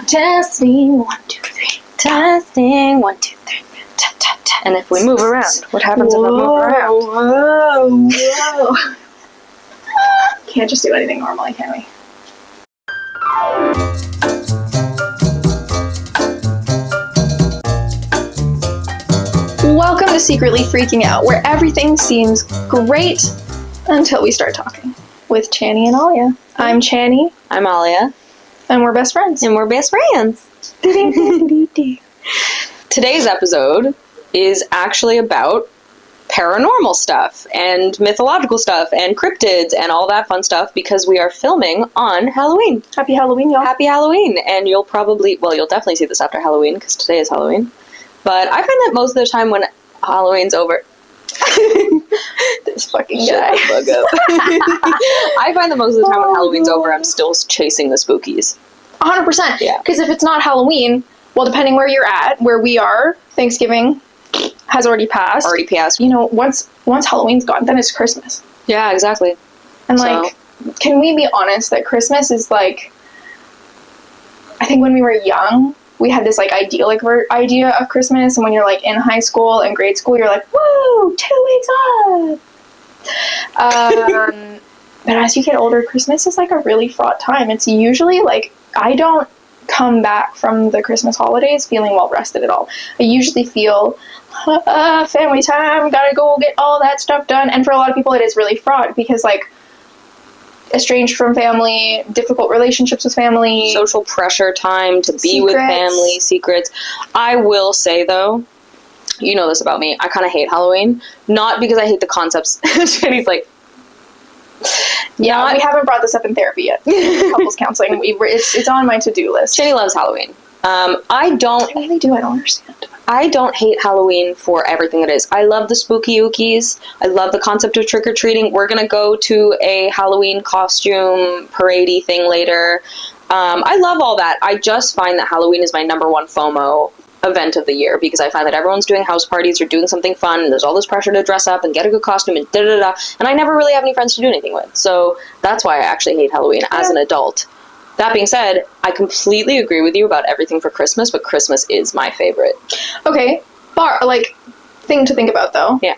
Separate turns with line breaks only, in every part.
Testing, 1, 2, 3. Testing, 1, 2, 3. Ta, ta, ta. And if we move around, what happens if I move around?
Whoa. Can't just do anything normally, can we? Welcome to Secretly Freaking Out, where everything seems great until we start talking. With Chany and Alia. I'm Chany.
I'm Alia.
And we're best friends.
And we're best friends. Today's episode is actually about paranormal stuff and mythological stuff and cryptids and all that fun stuff because we are filming on Halloween.
Happy Halloween, y'all.
Happy Halloween. And you'll definitely see this after Halloween because today is Halloween. But I find that most of the time when Halloween's over...
This fucking guy.
I find that most of the time when Halloween's over, I'm still chasing the spookies.
100%.
Yeah.
Because if it's not Halloween, well, depending where you're at, where we are, Thanksgiving has already passed. You know, once Halloween's gone, then it's Christmas.
Yeah, exactly.
And, can we be honest that Christmas is, I think when we were young, we had this, idyllic idea of Christmas, and when you're, in high school and grade school, you're like, woo, 2 weeks up! But as you get older, Christmas is, a really fraught time. It's usually, I don't come back from the Christmas holidays feeling well-rested at all. I usually feel, family time, gotta go get all that stuff done. And for a lot of people, it is really fraught because, estranged from family, difficult relationships with family.
Social pressure time to be with family, secrets. I will say, though, you know this about me, I kind of hate Halloween. Not because I hate the concepts. Jenny's like...
Yeah, we haven't brought this up in therapy yet. Couples counseling. It's on my to-do list.
Jenny loves Halloween. I really do. I don't understand. I don't hate Halloween for everything it is. I love the spooky ookies. I love the concept of trick-or-treating. We're going to go to a Halloween costume parade-y thing later. I love all that. I just find that Halloween is my number one FOMO event of the year because I find that everyone's doing house parties or doing something fun and there's all this pressure to dress up and get a good costume and da-da-da, and I never really have any friends to do anything with. So that's why I actually hate Halloween as an adult. That being said, I completely agree with you about everything for Christmas, but Christmas is my favorite.
Okay. Thing to think about, though.
Yeah.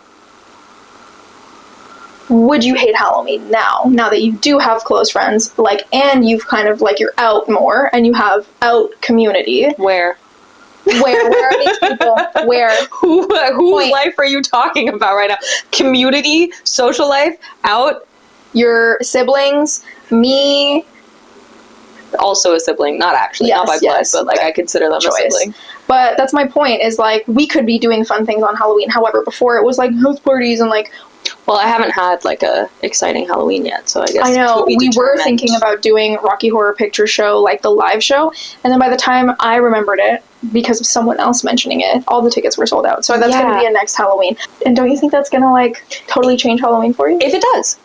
Would you hate Halloween now that you do have close friends, and you've kind of, you're out more, and you have out community?
Where are these people? Where? Whose life are you talking about right now? Community, social life, out?
Your siblings, me...
Also a sibling, not actually, not by blood, but I consider them a sibling.
But that's my point, is we could be doing fun things on Halloween. However, before it was house parties and
well, I haven't had a exciting Halloween yet, so I guess
I know we were thinking about doing Rocky Horror Picture Show, the live show, and then by the time I remembered it, because of someone else mentioning it, all the tickets were sold out. So that's going to be a next Halloween. And don't you think that's going to totally change Halloween for you?
If it does.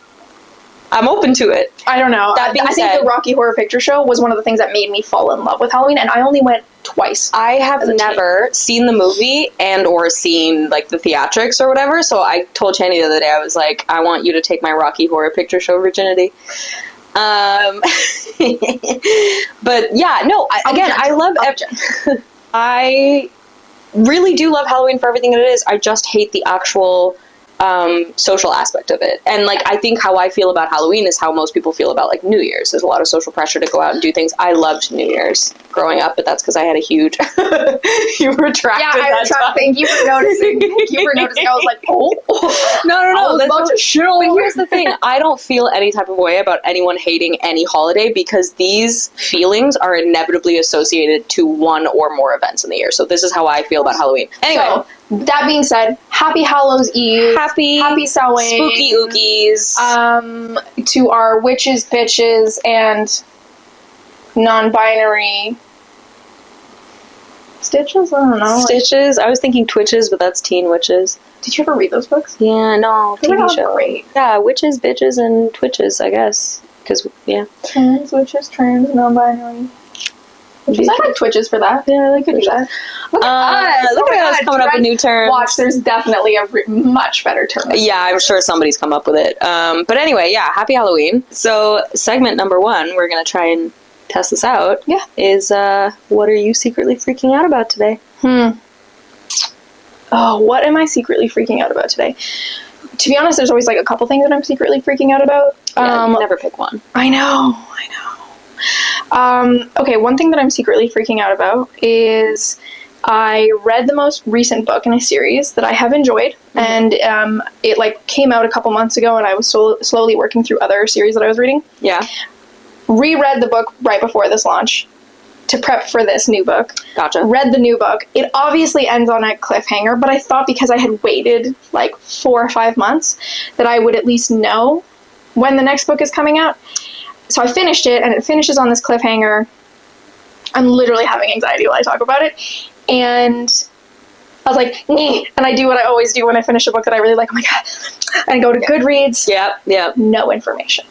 I'm open to it.
I don't know. I think the Rocky Horror Picture Show was one of the things that made me fall in love with Halloween, and I only went twice.
I have never seen the movie or seen the theatrics or whatever, so I told Chany the other day, I was like, I want you to take my Rocky Horror Picture Show virginity. But yeah, no, I love... I really do love Halloween for everything that it is. I just hate the actual... social aspect of it. And I think how I feel about Halloween is how most people feel about New Year's. There's a lot of social pressure to go out and do things. I loved New Year's growing up, but that's because I had a huge you retracted.
Yeah, I retracted. Thank you for noticing. I was like, oh
no,
that's about to shit all over.
But here's the thing, I don't feel any type of way about anyone hating any holiday because these feelings are inevitably associated to one or more events in the year. So this is how I feel about Halloween. Anyway,
so, that being said, happy Hallows Eve.
Happy
Samhain.
Spooky ookies.
To our witches, bitches, and non-binary stitches? I don't know.
Stitches? I was thinking twitches, but that's Teen Witches.
Did you ever read those books?
Yeah, no.
They were all great.
Yeah, witches, bitches, and twitches, I guess. Because, yeah.
Trans, witches, trans, non-binary. Twitches. I like twitches for that.
Yeah, I like that. Look at us coming up with new terms.
Watch, there's definitely a much better term.
Yeah, I'm sure somebody's come up with it. But anyway, yeah, happy Halloween. So, segment number 1, we're going to try and test this out,
Yeah.
is what are you secretly freaking out about today?
Oh, what am I secretly freaking out about today? To be honest, there's always like a couple things that I'm secretly freaking out about.
Yeah, you never pick one.
I know. Okay, one thing that I'm secretly freaking out about is I read the most recent book in a series that I have enjoyed, and it like came out a couple months ago, and I was slowly working through other series that I was reading.
Yeah.
Reread the book right before this launch to prep for this new book.
Gotcha.
Read the new book. It obviously ends on a cliffhanger, but I thought because I had waited like 4 or 5 months that I would at least know when the next book is coming out. So I finished it, and it finishes on this cliffhanger. I'm literally having anxiety while I talk about it. And I was like, nee. And I do what I always do when I finish a book that I really like. Oh my God. And I go to Goodreads.
Yep.
No information.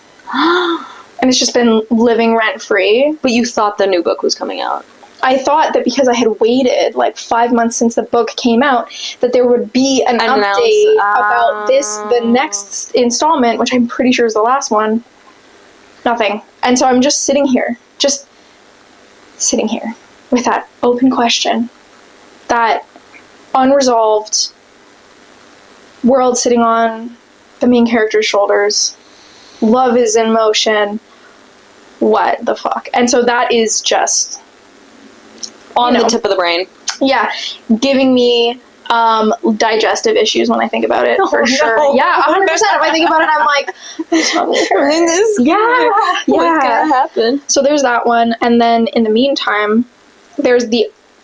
And it's just been living rent-free.
But you thought the new book was coming out.
I thought that because I had waited like 5 months since the book came out, that there would be an update about the next installment, which I'm pretty sure is the last one. Nothing. And so I'm just sitting here with that open question, that unresolved world sitting on the main character's shoulders. Love is in motion. What the fuck? And so that is just
on the tip of the brain.
Yeah, giving me digestive issues when I think about it, for sure. No. Yeah, 100%. If I think about it, I'm like, what's
gonna happen?
So there's that one, and then in the meantime, there's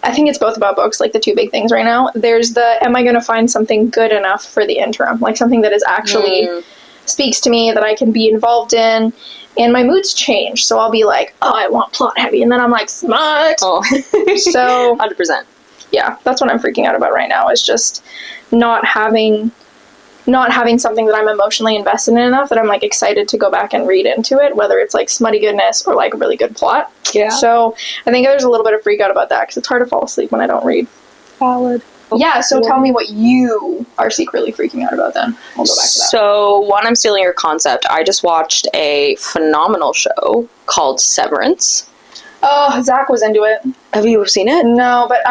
I think it's both about books, like the two big things right now. There's am I going to find something good enough for the interim? Like something that is actually speaks to me, that I can be involved in. And my moods change, so I'll be like, oh, I want plot heavy, and then I'm like, smart.
Oh.
So
100%.
Yeah, that's what I'm freaking out about right now, is just not having something that I'm emotionally invested in enough that I'm like excited to go back and read into it, whether it's like smutty goodness or like a really good plot.
Yeah.
So I think there's a little bit of freak out about that, because it's hard to fall asleep when I don't read.
Valid.
Yeah, so tell me what you are secretly freaking out about then. We'll go back to that.
So, one, I'm stealing your concept. I just watched a phenomenal show called Severance.
Oh, Zach was into it.
Have you seen it?
No, but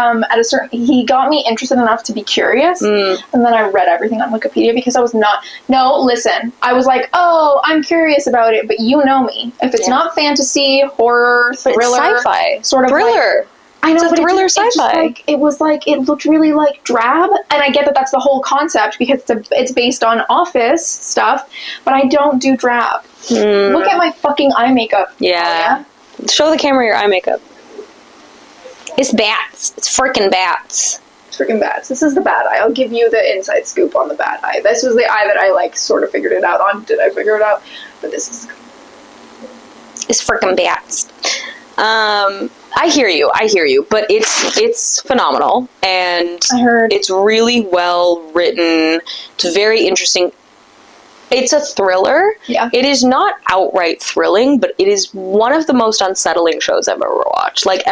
he got me interested enough to be curious, and then I read everything on Wikipedia because I was not. No, listen, I was like, oh, I'm curious about it, but you know me. If it's not fantasy, horror, thriller,
sci-fi,
sort of
thriller.
I know,
it's a thriller sci-fi.
It looked really like drab, and I get that that's the whole concept because it's based on Office stuff, but I don't do drab. Look at my fucking eye makeup.
Yeah. Show the camera your eye makeup. It's bats. It's freaking bats.
It's freaking bats. This is the bad eye. I'll give you the inside scoop on the bad eye. This was the eye that I like sort of figured it out on. Did I figure it out? But this is.
It's freaking bats. I hear you, but it's phenomenal, and
I heard
it's really well written. It's very interesting. It's a thriller.
Yeah.
It is not outright thrilling, but it is one of the most unsettling shows I've ever watched. Like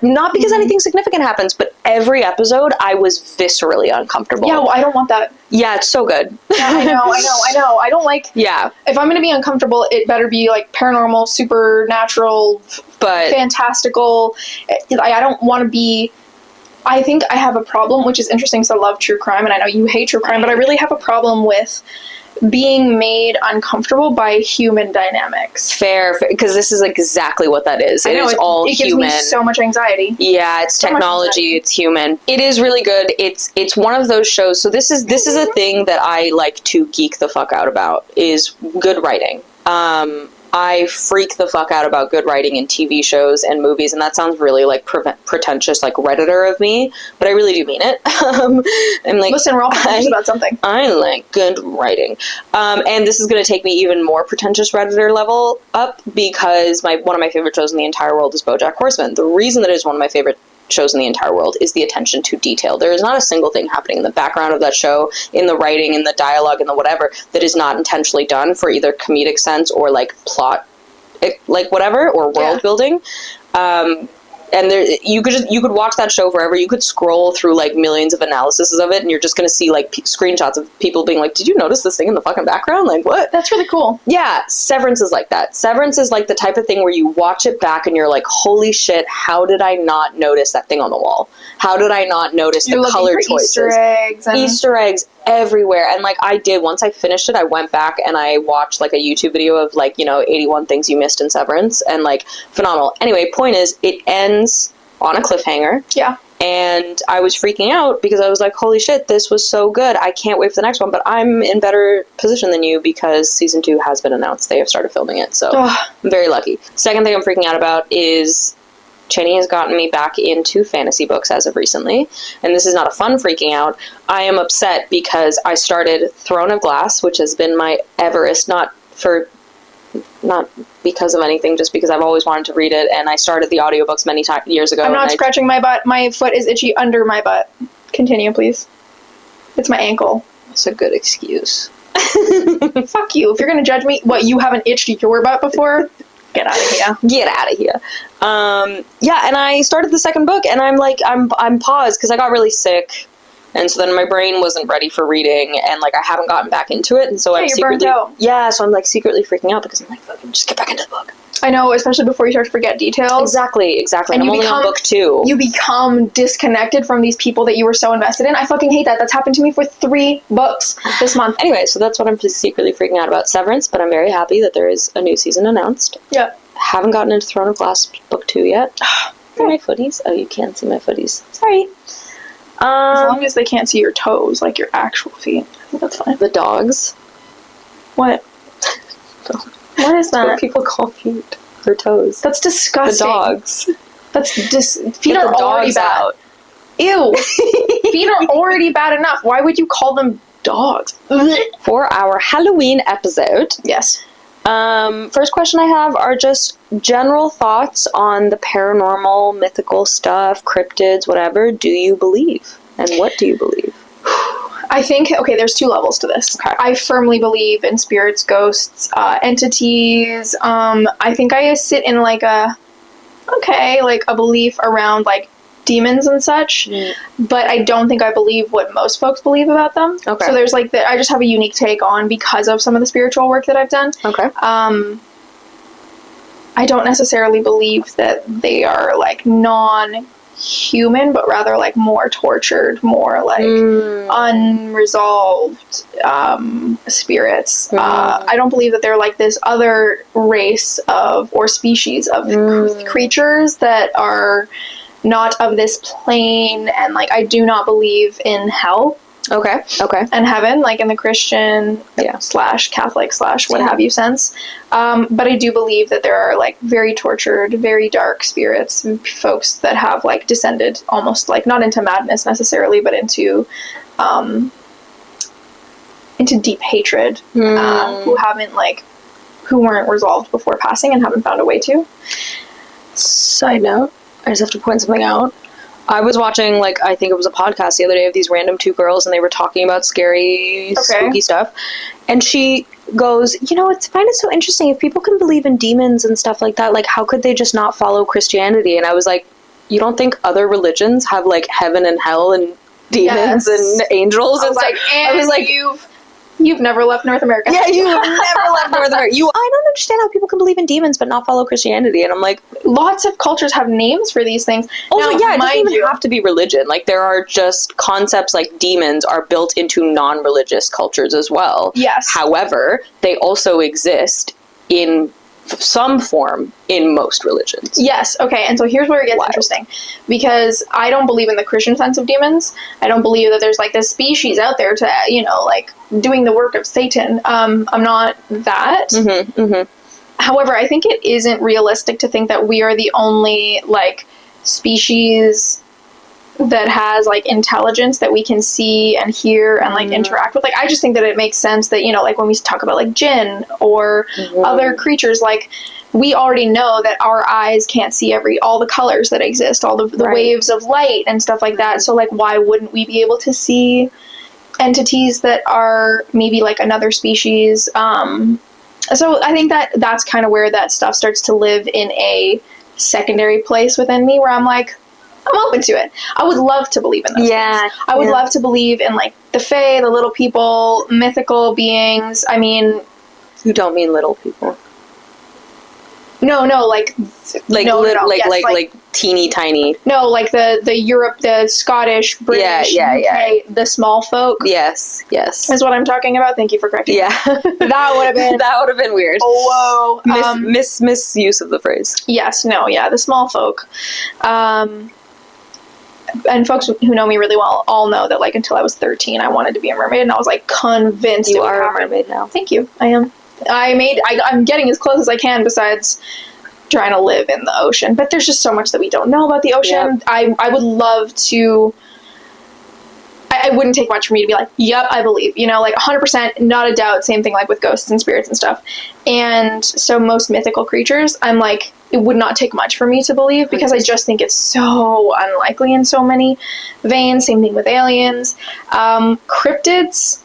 not because anything significant happens, but every episode I was viscerally uncomfortable.
Yeah, well, I don't want that.
Yeah, it's so good.
Yeah, I know. I don't like.
Yeah.
If I'm going to be uncomfortable, it better be like paranormal, supernatural,
but
fantastical. I don't want to be. I think I have a problem, which is interesting because I love true crime, and I know you hate true crime, but I really have a problem with being made uncomfortable by human dynamics.
Fair, because this is exactly what that is. It is all human.
It gives me so much anxiety.
Yeah, it's technology, it's human. It is really good. It's one of those shows. So this is a thing that I like to geek the fuck out about, is good writing. I freak the fuck out about good writing in TV shows and movies, and that sounds really like pretentious, like Redditor of me, but I really do mean it. I'm like,
listen, we're all pretentious about something.
I like good writing, and this is going to take me even more pretentious Redditor level up, because one of my favorite shows in the entire world is BoJack Horseman. The reason that it is one of my favorite shows in the entire world is the attention to detail. There is not a single thing happening in the background of that show, in the writing, in the dialogue, in the whatever, that is not intentionally done for either comedic sense or like plot, like whatever, or world building. And there, you could watch that show forever. You could scroll through like millions of analyses of it, and you're just gonna see like screenshots of people being like, "Did you notice this thing in the fucking background? Like what?"
That's really cool.
Yeah, Severance is like that. Severance is like the type of thing where you watch it back and you're like, "Holy shit! How did I not notice that thing on the wall? How did I not notice the color choices? Easter eggs everywhere." And like I did, once I finished it, I went back and I watched like a YouTube video of like 81 things you missed in Severance, and like phenomenal. Anyway, point is, it ends on a cliffhanger.
Yeah.
And I was freaking out because I was like, holy shit, this was so good. I can't wait for the next one. But I'm in better position than you because season 2 has been announced. They have started filming it. So I'm very lucky. Second thing I'm freaking out about is Chany has gotten me back into fantasy books as of recently. And this is not a fun freaking out. I am upset because I started Throne of Glass, which has been my Everest, not because of anything, just because I've always wanted to read it, and I started the audiobooks many years ago.
I'm not scratching my butt. My foot is itchy under my butt. Continue, please. It's my ankle.
That's a good excuse.
Fuck you. If you're gonna judge me, what, you haven't itched your butt before? Get out of here.
Get out of here. Yeah, and I started the second book, and I'm like, I'm paused because I got really sick. And so then my brain wasn't ready for reading, and like I haven't gotten back into it, and so I'm secretly so I'm like secretly freaking out because I'm like, fucking just get back into the book.
I know, especially before you start to forget details.
Exactly. And I'm only on book 2.
You become disconnected from these people that you were so invested in. I fucking hate that. That's happened to me for 3 books this month.
Anyway, so that's what I'm secretly freaking out about, Severance, but I'm very happy that there is a new season announced.
Yeah.
Haven't gotten into Throne of Glass book 2 yet. My footies. Oh, you can't see my footies. Sorry.
As long as they can't see your toes, like your actual feet, I think that's fine.
The dogs.
What? What is that?
What people call feet or toes.
That's disgusting.
The dogs.
That's feet are already bad.
Out.
Ew. Feet are already bad enough. Why would you call them dogs?
For our Halloween episode.
Yes.
First question I have are just general thoughts on the paranormal, mythical stuff, cryptids, whatever. Do you believe? And what do you believe?
I think, there's 2 levels to this.
Okay.
I firmly believe in spirits, ghosts, entities. I think I sit in like a belief around like demons and such, but I don't think I believe what most folks believe about them. Okay. So there's like I just have a unique take on because of some of the spiritual work that I've done.
Okay.
I don't necessarily believe that they are like non-human, but rather like more tortured, more like unresolved spirits. I don't believe that they're like this other race of or species of creatures that are not of this plane, and like I do not believe in hell.
Okay.
And heaven, like in the Christian / Catholic / what have you sense. But I do believe that there are like very tortured, very dark spirits, folks that have like descended almost like not into madness necessarily, but into deep hatred, who weren't resolved before passing and haven't found a way to.
Side note, I just have to point something out. I was watching, I think it was a podcast the other day of these random 2 girls, and they were talking about scary, spooky stuff. And she goes, I find it so interesting. If people can believe in demons and stuff like that, how could they just not follow Christianity? And I was like, you don't think other religions have, heaven and hell and demons and angels?
I was like, You've never left North America.
Yeah, you've never left North America. I don't understand how people can believe in demons but not follow Christianity. And I'm like,
lots of cultures have names for these things.
Also, it doesn't even have to be religion. There are just concepts like demons are built into non-religious cultures as well.
Yes.
However, they also exist in some form in most religions.
Yes, okay, and so here's where it gets interesting. Because I don't believe in the Christian sense of demons. I don't believe that there's this species out there to, doing the work of Satan. I'm not that. However, I think it isn't realistic to think that we are the only, species that has intelligence that we can see and hear and interact with. I just think that it makes sense that when we talk about jinn or other creatures, we already know that our eyes can't see all the colors that exist, all the waves of light and stuff like that. So why wouldn't we be able to see entities that are maybe another species? So I think that that's kind of where that stuff starts to live in a secondary place within me where I'm like, I'm open to it. I would love to believe in those things. I would love to believe in, like, the fae, the little people, mythical beings. I mean...
You don't mean little people.
No, like
teeny tiny.
No, like the Europe, the Scottish, British, UK, the small folk.
Yes.
Is what I'm talking about. Thank you for correcting me. That would have been
weird.
Oh, whoa.
Misuse of the phrase.
Yes, the small folk. And folks who know me really well all know that, like, until I was 13, I wanted to be a mermaid, and I was, like, convinced
you are a mermaid now.
Thank you. I am. I'm getting as close as I can, besides trying to live in the ocean. But there's just so much that we don't know about the ocean. Yep. I would love to... I wouldn't take much for me to be like, yep, I believe. You know, like, 100%, not a doubt. Same thing, like, with ghosts and spirits and stuff. And so most mythical creatures, I'm like, it would not take much for me to believe, because I just think it's so unlikely in so many veins. Same thing with aliens. Cryptids,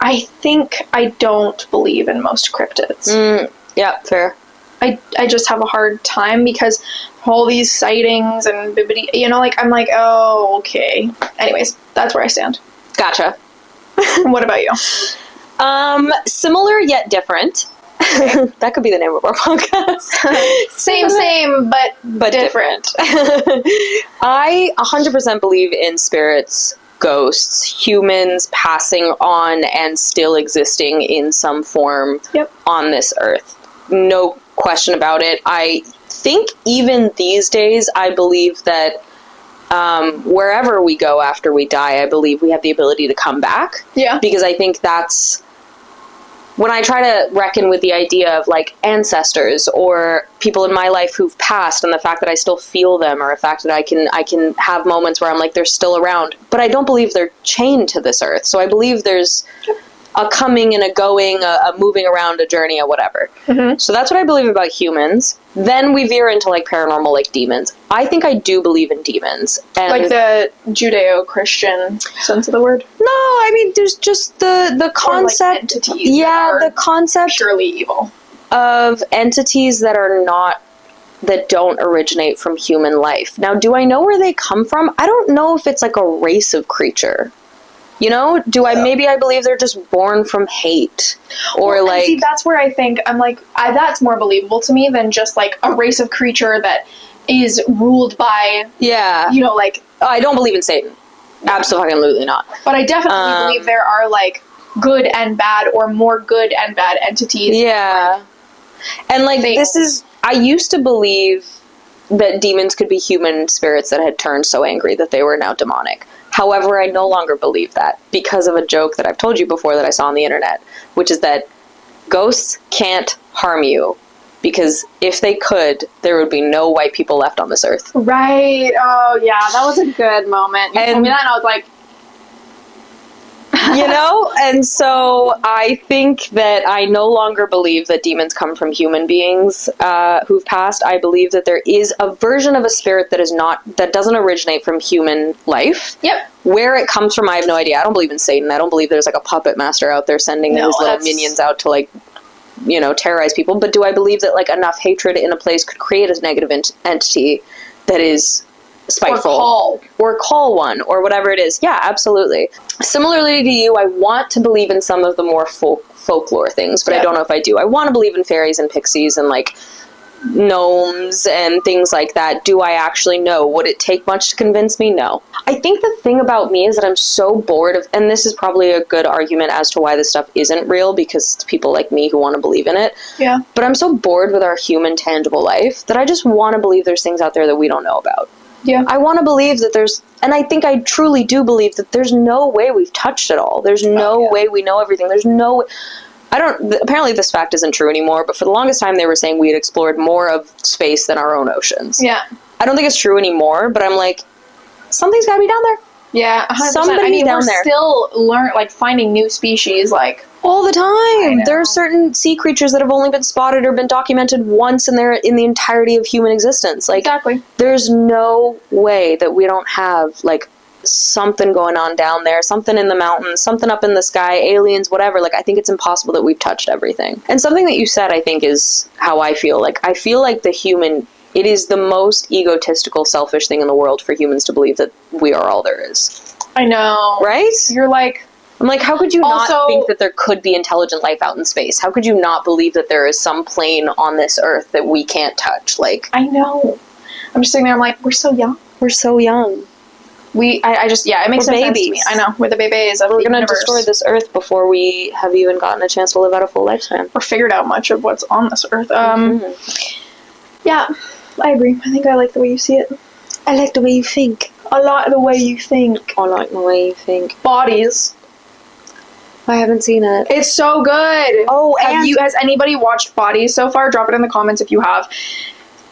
I think I don't believe in most cryptids.
Yeah, fair.
I just have a hard time, because all these sightings and bibbidi, you know, like, I'm like, oh, okay. Anyways, that's where I stand.
Gotcha.
What about you?
Similar yet different. That could be the name of our podcast.
same, but different.
I 100% believe in spirits, ghosts, humans passing on and still existing in some form on this earth. No question about it. I think even these days, I believe that wherever we go after we die, I believe we have the ability to come back.
Yeah.
Because I think that's... When I try to reckon with the idea of, like, ancestors or people in my life who've passed, and the fact that I still feel them, or the fact that I can have moments where I'm like, they're still around, but I don't believe they're chained to this earth. So I believe there's a coming and a going, a moving around, a journey, or whatever. Mm-hmm. So that's what I believe about humans. Then we veer into, like, paranormal, like demons. I think I do believe in demons. And
like the Judeo-Christian sense of the word?
No, I mean, there's just the concept.
Or, like, entities
the concept
purely evil.
Of entities that don't originate from human life. Now, do I know where they come from? I don't know if it's like a race of creature. You know, maybe I believe they're just born from hate, or like.
See, that's where I think I'm like, that's more believable to me than just like a race of creature that is ruled by.
Yeah.
You know, like.
I don't believe in Satan. Absolutely not.
But I definitely believe there are, like, good and bad, or more good and bad entities.
Yeah. And like I used to believe that demons could be human spirits that had turned so angry that they were now demonic. However, I no longer believe that, because of a joke that I've told you before that I saw on the internet, which is that ghosts can't harm you, because if they could, there would be no white people left on this earth.
Right. Oh, yeah. That was a good moment. You told me that, and I was like...
You know? And so I think that I no longer believe that demons come from human beings who've passed. I believe that there is a version of a spirit that doesn't originate from human life.
Yep.
Where it comes from, I have no idea. I don't believe in Satan. I don't believe there's like a puppet master out there sending his little minions out to, like, you know, terrorize people. But do I believe that, like, enough hatred in a place could create a negative entity that is spiteful? Or call one, or whatever it is. Yeah, absolutely. Similarly to you, I want to believe in some of the more folklore things, but I don't know if I do. I want to believe in fairies and pixies and, like, gnomes and things like that. Do I actually know? Would it take much to convince me? No. I think the thing about me is that I'm so bored of, and this is probably a good argument as to why this stuff isn't real, because it's people like me who want to believe in it.
Yeah.
But I'm so bored with our human tangible life that I just want to believe there's things out there that we don't know about.
Yeah.
I want to believe that there's, and I think I truly do believe that there's no way we've touched it all. There's no way we know everything. There's no, apparently this fact isn't true anymore, but for the longest time they were saying we had explored more of space than our own oceans.
Yeah.
I don't think it's true anymore, but I'm like, something's gotta be down there.
Yeah, 100%.
Somebody down there.
Still finding new species, like...
All the time. There are certain sea creatures that have only been spotted or been documented once in the entirety of human existence. Like,
exactly.
There's no way that we don't have, like, something going on down there, something in the mountains, something up in the sky, aliens, whatever. Like, I think it's impossible that we've touched everything. And something that you said, I think, is how I feel. Like, I feel like the human It is the most egotistical, selfish thing in the world for humans to believe that we are all there is.
I know.
Right?
You're like...
I'm like, how could you
Also-
not think that there could be intelligent life out in space? How could you not believe that there is some plane on this Earth that we can't touch? Like,
I know. I'm just sitting there, I'm like, we're so young.
we're so young.
I just, it makes
We're
no sense to
babies.
me. I know, we're the babies of
We're
the
going to
universe.
destroy this Earth before we have even gotten a chance to live out a full lifespan.
Or figured out much of what's on this Earth. Yeah, I agree. I think I like the way you see it.
I like the way you think.
I like the way you think.
I like the way you think.
Bodies.
I haven't seen it.
It's so good.
Oh, and
Has anybody watched Bodies so far? Drop it in the comments if you have.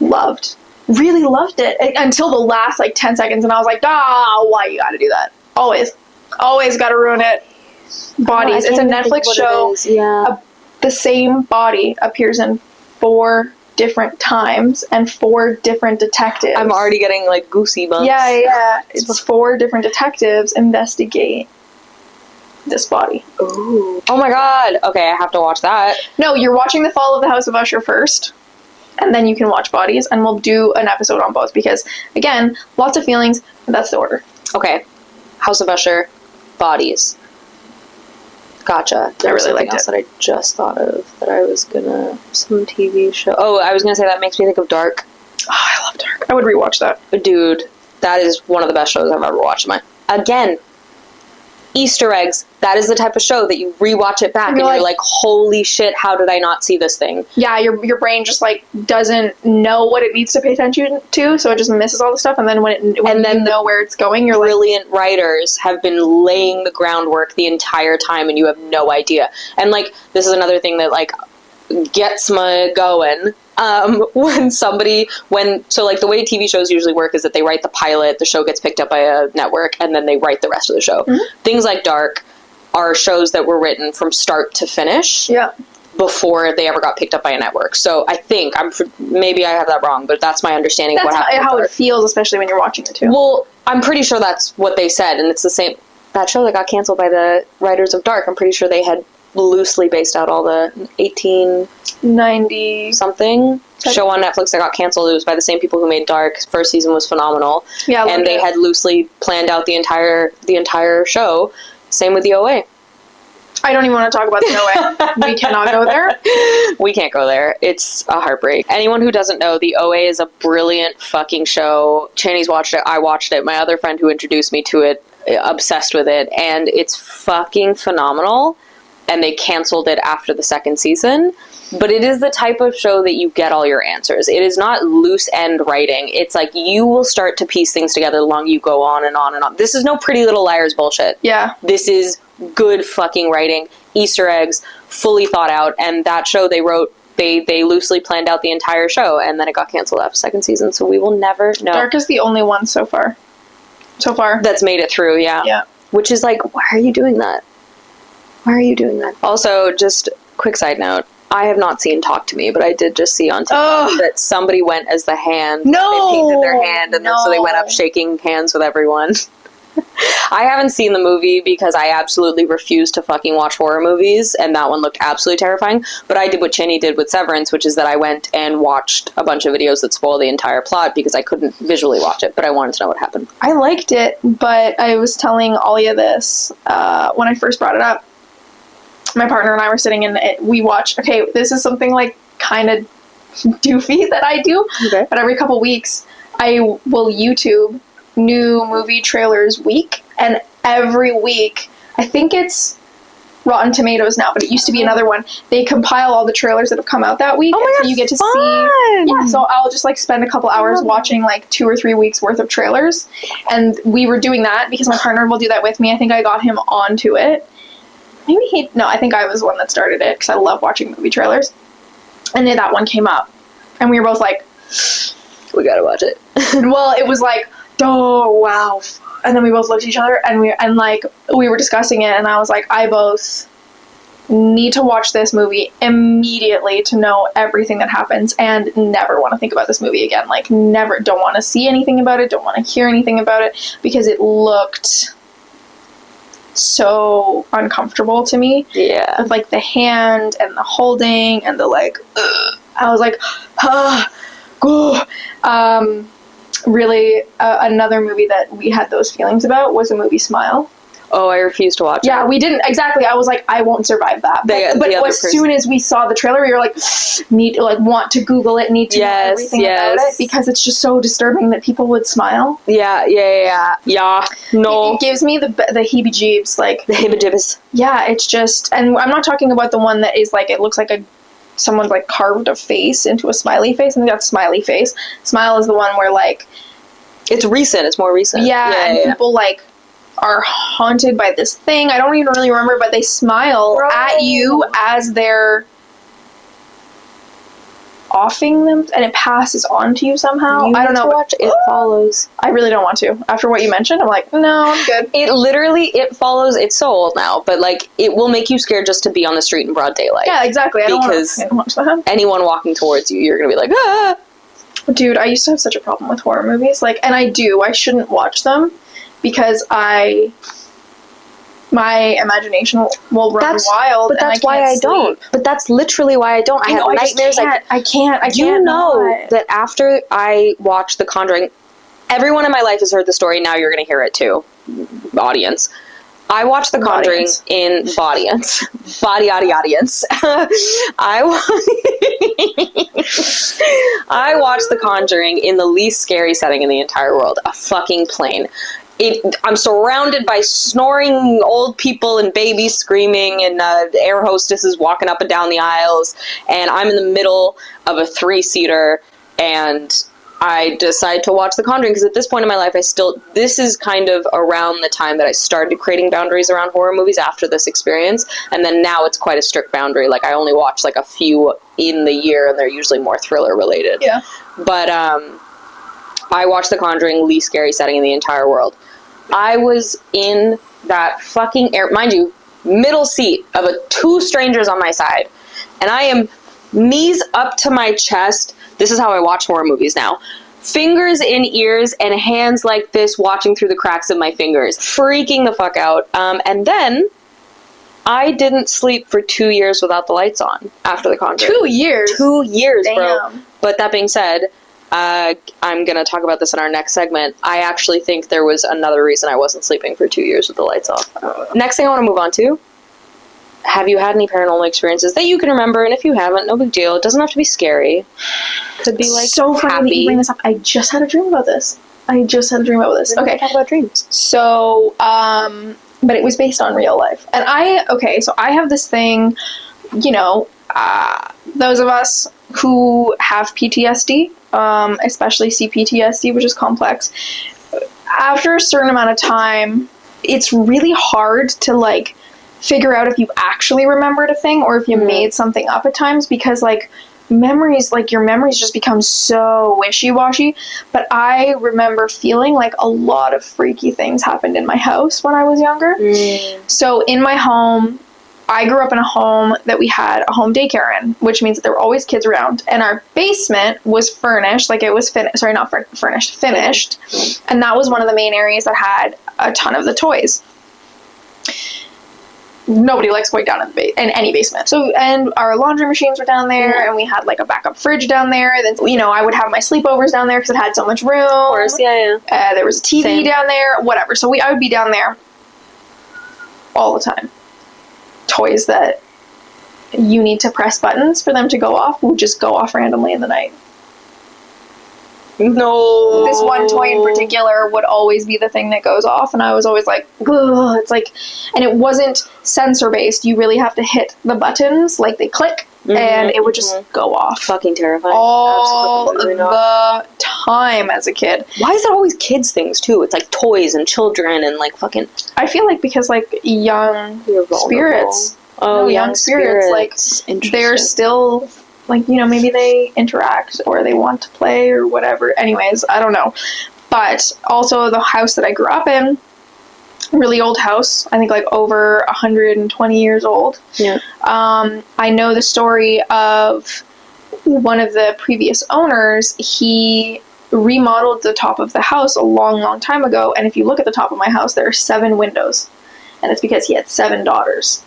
Loved. Really loved it. Until the last, 10 seconds, and I was like, why you gotta do that? Always. Always gotta ruin it. Bodies. It's a Netflix show.
Yeah.
The same body appears in 4 different times and 4 different detectives.
I'm already getting, goosey bumps.
Yeah. It's 4 different detectives investigate this body.
Ooh. Oh my god. Okay, I have to watch that.
No, you're watching The Fall of the House of Usher first, and then you can watch Bodies, and we'll do an episode on both because, again, lots of feelings, but that's the order.
Okay. House of Usher, Bodies. Gotcha. There was
really
something
liked
else
it.
that I just thought of that I was gonna... Some TV show... Oh, I was gonna say that makes me think of Dark.
Oh, I love Dark. I would rewatch that.
Dude, that is one of the best shows I've ever watched. Again, Easter eggs. That is the type of show that you rewatch it back and you're like, holy shit, how did I not see this thing?
Yeah, your brain just doesn't know what it needs to pay attention to, so it just misses all the stuff. And then when you know where it's going, you're
brilliant writers have been laying the groundwork the entire time, and you have no idea. And this is another thing that gets me going. The way TV shows usually work is that they write the pilot, the show gets picked up by a network, and then they write the rest of the show. Mm-hmm. Things like Dark are shows that were written from start to finish.
Yeah.
Before they ever got picked up by a network. So I think, maybe I have that wrong, but that's my understanding of what happened.
That's how it feels, especially when you're watching it too.
Well, I'm pretty sure that's what they said, and it's the same. That show that got canceled by the writers of Dark, I'm pretty sure they had loosely based out all the
1890
something show on Netflix that got canceled. It was by the same people who made Dark. First season was phenomenal.
Yeah,
and they had loosely planned out the entire show. Same with the OA.
I don't even want to talk about the OA. We cannot go there.
We can't go there. It's a heartbreak. Anyone who doesn't know, the OA is a brilliant fucking show. Chany's watched it. I watched it. My other friend who introduced me to it, obsessed with it. And it's fucking phenomenal. And they canceled it after the second season. But it is the type of show that you get all your answers. It is not loose end writing. It's you will start to piece things together the longer you go on and on and on. This is no Pretty Little Liars bullshit.
Yeah.
This is good fucking writing, Easter eggs, fully thought out, and that show they wrote, they loosely planned out the entire show, and then it got canceled after second season, so we will never know.
Dark is the only one so far.
That's made it through, yeah.
Yeah.
Which is why are you doing that? Why are you doing that? Also, just quick side note, I have not seen Talk to Me, but I did just see on TikTok that somebody went as the hand.
No!
They painted their hand, and then so they went up shaking hands with everyone. I haven't seen the movie because I absolutely refuse to fucking watch horror movies, and that one looked absolutely terrifying. But I did what Chany did with Severance, which is that I went and watched a bunch of videos that spoil the entire plot because I couldn't visually watch it, but I wanted to know what happened.
I liked it, but I was telling Alia this when I first brought it up. My partner and I were sitting and we watched, okay, this is something kind of doofy that I do,
okay.
But every couple weeks I will YouTube new movie trailers week, and every week, I think it's Rotten Tomatoes now, but it used to be another one, they compile all the trailers that have come out that week.
Oh my God,
so you get to
fun!
see, yeah, so I'll just spend a couple hours watching 2 or 3 weeks worth of trailers, and we were doing that because my partner will do that with me. I think I got him onto it. I think I was the one that started it because I love watching movie trailers. And then that one came up. And we were both like,
we gotta watch it.
Well, it was oh, wow. And then we both looked at each other and we were discussing it. And I was like, I both need to watch this movie immediately to know everything that happens and never want to think about this movie again. Never, don't want to see anything about it, don't want to hear anything about it because it looked so uncomfortable to me.
Yeah.
With the hand and the holding and the I was like, Really, another movie that we had those feelings about was a movie Smile.
Oh, I refuse to watch it.
Yeah, we didn't, exactly. I was like, I won't survive that. But as soon as we saw the trailer, we were like, want to Google it, need to know everything about it, because it's just so disturbing that people would smile.
Yeah, no.
It gives me the heebie-jeebs, like...
The heebie-jeebs.
Yeah, it's just... And I'm not talking about the one that is like, it looks like someone's like carved a face into a smiley face, and that's Smiley Face. Smile is the one where like...
It's recent, it's more recent.
Yeah, people like... are haunted by this thing. I don't even really remember, but they smile at you as they're offing them, and it passes on to you somehow. I don't know.
Watch It Follows.
I really don't want to. After what you mentioned, I'm like, no, I'm good.
It Follows. It's so old now, but like, it will make you scared just to be on the street in broad daylight.
Yeah, exactly. I don't watch that.
Anyone walking towards you, you're gonna be like, ah.
Dude, I used to have such a problem with horror movies. Like, and I shouldn't watch them. Because my imagination will run wild.
But that's why I don't. But that's literally why I don't. I have nightmares. I can't. You know that after I watched The Conjuring, everyone in my life has heard the story. Now you're going to hear it too, audience. I watched The Conjuring in audience. Body audience. I watched The Conjuring in the least scary setting in the entire world. A fucking plane. I'm surrounded by snoring old people and babies screaming, and air hostesses walking up and down the aisles, and I'm in the middle of a 3-seater, and I decided to watch The Conjuring, because at this point in my life, this is kind of around the time that I started creating boundaries around horror movies after this experience, and then now it's quite a strict boundary. Like, I only watch like a few in the year, and they're usually more thriller related.
Yeah.
But, I watched The Conjuring, least scary setting in the entire world. I was in that fucking mind you, middle seat of 2 strangers on my side, and I am knees up to my chest. This is how I watch horror movies now. Fingers in ears and hands like this, watching through the cracks of my fingers, freaking the fuck out. And then I didn't sleep for 2 years without the lights on after The Conjuring.
2 years?
2 years,
Damn.
bro. But that being said, I'm going to talk about this in our next segment. I actually think there was another reason I wasn't sleeping for 2 years with the lights off. Next thing I want to move on to, have you had any paranormal experiences that you can remember? And if you haven't, no big deal. It doesn't have to be scary. Could be like
so funny
happy.
that you bring this up. I just had a dream about this. Okay.
Talk about dreams.
So, but it was based on real life. And so I have this thing, those of us who have PTSD, especially CPTSD, which is complex, after a certain amount of time, it's really hard to like figure out if you actually remembered a thing or if you made something up at times, because like your memories just become so wishy-washy. But I remember feeling like a lot of freaky things happened in my house when I was younger. So in my home, I grew up in a home that we had a home daycare in, which means that there were always kids around. And our basement was furnished, like it was finished, and that was one of the main areas that had a ton of the toys. Nobody likes going down in any basement. So, and our laundry machines were down there, and we had like a backup fridge down there. Then, I would have my sleepovers down there because it had so much room. Of
course, yeah.
There was a TV down there, whatever. So I would be down there all the time. Toys that you need to press buttons for them to go off would just go off randomly in the night.
No.
This one toy in particular would always be the thing that goes off, and I was always like, ugh. It's like, and it wasn't sensor based. You really have to hit the buttons, like they click, and it would just go off.
Fucking terrifying.
All the time as a kid.
Why is it always kids things too? It's like toys and children and like fucking...
I feel like because like young spirits.
Oh, young spirits.
Like they're still... Like, maybe they interact or they want to play or whatever. Anyways, I don't know. But also the house that I grew up in, really old house, I think like over 120 years old.
Yeah.
I know the story of one of the previous owners. He remodeled the top of the house a long, long time ago. And if you look at the top of my house, there are 7 windows. And it's because he had 7 daughters.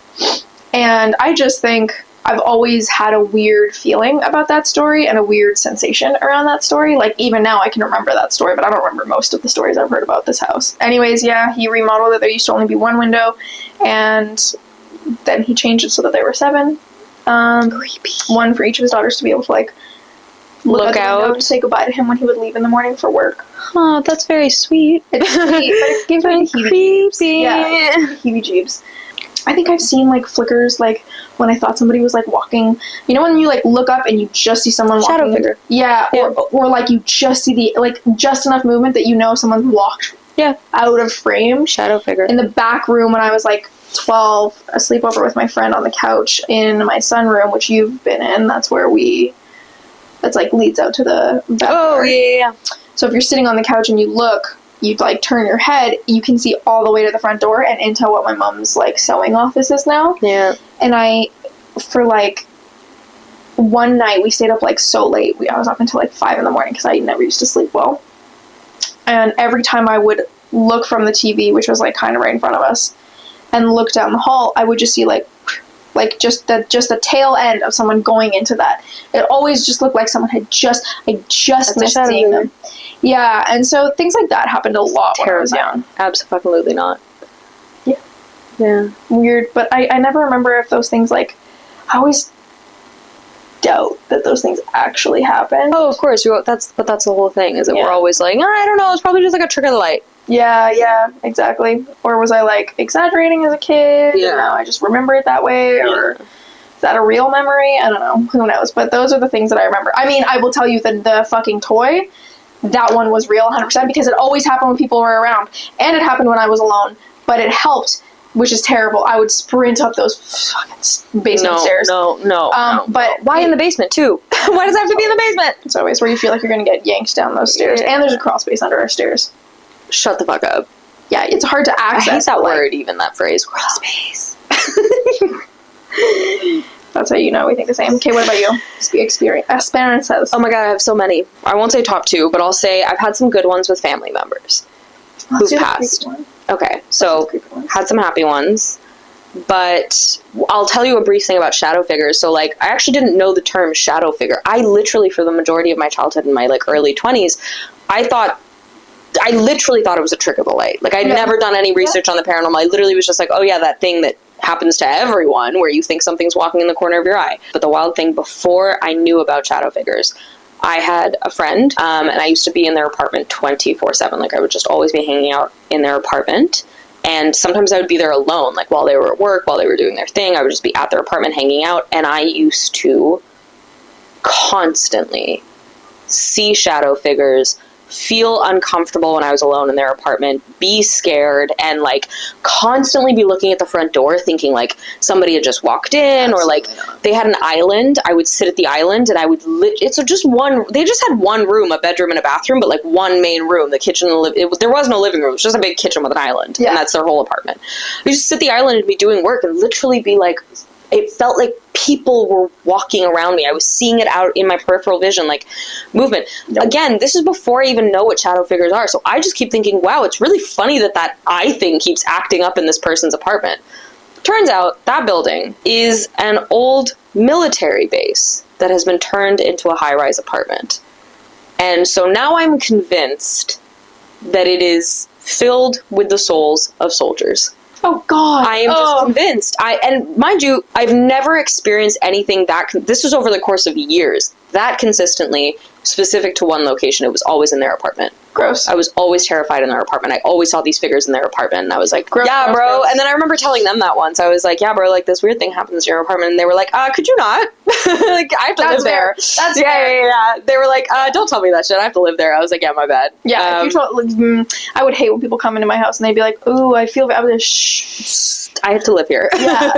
And I just think... I've always had a weird feeling about that story and a weird sensation around that story. Like, even now I can remember that story, but I don't remember most of the stories I've heard about this house. Anyways, yeah, he remodeled it. There used to only be one window, and then he changed it so that there were 7.
Creepy.
One for each of his daughters to be able to, like, look out the window to say goodbye to him when he would leave in the morning for work.
Oh, that's very sweet.
It's sweet, but it gives me the
creepy.
Yeah, heebie-jeebs. I think I've seen, like, flickers, like, when I thought somebody was, like, walking. You know when you, like, look up and you just see someone walking?
Shadow figure.
Yeah, or, like, you just see the, like, just enough movement that you know someone walked out of frame.
Shadow figure.
In the back room when I was, like, 12, a sleepover with my friend on the couch in my sunroom, which you've been in. That's where that's, like, leads out to the backyard.
Oh, yeah.
So if you're sitting on the couch and you look, you'd, like, turn your head, you can see all the way to the front door and into what my mom's, like, sewing office is now.
Yeah.
And for, like, one night, we stayed up, like, so late. I was up until, like, 5 in the morning because I never used to sleep well. And every time I would look from the TV, which was, like, kind of right in front of us, and look down the hall, I would just see, like just the tail end of someone going into that. It always just looked like someone had I just missed seeing them. Yeah, and so things like that happened a lot when I was young.
Absolutely not.
Yeah.
Yeah.
Weird, but I never remember if those things, like, I always doubt that those things actually happen.
Oh, of course. That's the whole thing, is that we're always like, I don't know, it's probably just like a trick of the light.
Yeah, exactly. Or was I, like, exaggerating as a kid?
Yeah.
And now I just remember it that way? Or is that a real memory? I don't know. Who knows? But those are the things that I remember. I mean, I will tell you that the fucking toy, that one was real 100% because it always happened when people were around. And it happened when I was alone. But it helped, which is terrible. I would sprint up those fucking basement stairs.
No.
But
why in the basement, too? Why does it have to be in the basement?
It's always where you feel like you're going to get yanked down those stairs.
Yeah.
And there's a crawl space under our stairs.
Shut the fuck up.
Yeah, it's hard to access.
I hate that word, even, that phrase. Crawl space.
That's how you know we think the same. Okay, what about you? Experiences.
Oh my god, I have so many. I won't say top 2, but I'll say I've had some good ones with family members who've passed. Okay, so had some happy ones, but I'll tell you a brief thing about shadow figures. So, like, I actually didn't know the term shadow figure. I literally, for the majority of my childhood in my, like, early 20s, I literally thought it was a trick of the light. Like, I'd never done any research on the paranormal. I literally was just like, oh yeah, that thing that happens to everyone where you think something's walking in the corner of your eye. But the wild thing, before I knew about shadow figures, I had a friend, and I used to be in their apartment 24/7. Like, I would just always be hanging out in their apartment. And sometimes I would be there alone, like, while they were at work, while they were doing their thing. I would just be at their apartment hanging out. And I used to constantly see shadow figures, feel uncomfortable when I was alone in their apartment, be scared, and, like, constantly be looking at the front door thinking, like, somebody had just walked in. Absolutely. Or, like, they had an island. I would sit at the island and I would they just had one room, a bedroom and a bathroom, but, like, one main room, the kitchen and there was no living room. It was just a big kitchen with an island. And that's their whole apartment. I used to sit at the island and be doing work and literally be like, it felt like people were walking around me. I was seeing it out in my peripheral vision, like, movement. Again, this is before I even know what shadow figures are, so I just keep thinking, wow, it's really funny that eye thing keeps acting up in this person's apartment. Turns out that building is an old military base that has been turned into a high-rise apartment. And so now I'm convinced that it is filled with the souls of soldiers.
Oh, God.
I am just convinced. And mind you, I've never experienced anything this was over the course of years, that consistently specific to one location. It was always in their apartment.
Gross.
I was always terrified in their apartment. I always saw these figures in their apartment, and I was like,
gross,
yeah,
gross,
bro.
gross.
And then I remember telling them that once. I was like, yeah, bro, like, this weird thing happens in your apartment. And they were like, could you not? Like, I have to live there.
That's fair.
Yeah. They were like, don't tell me that shit. I have to live there. I was like, yeah, my bad.
Yeah, if you told, I would hate when people come into my house and they'd be like, ooh, I feel bad. I would just,
I have to live here.
Yeah.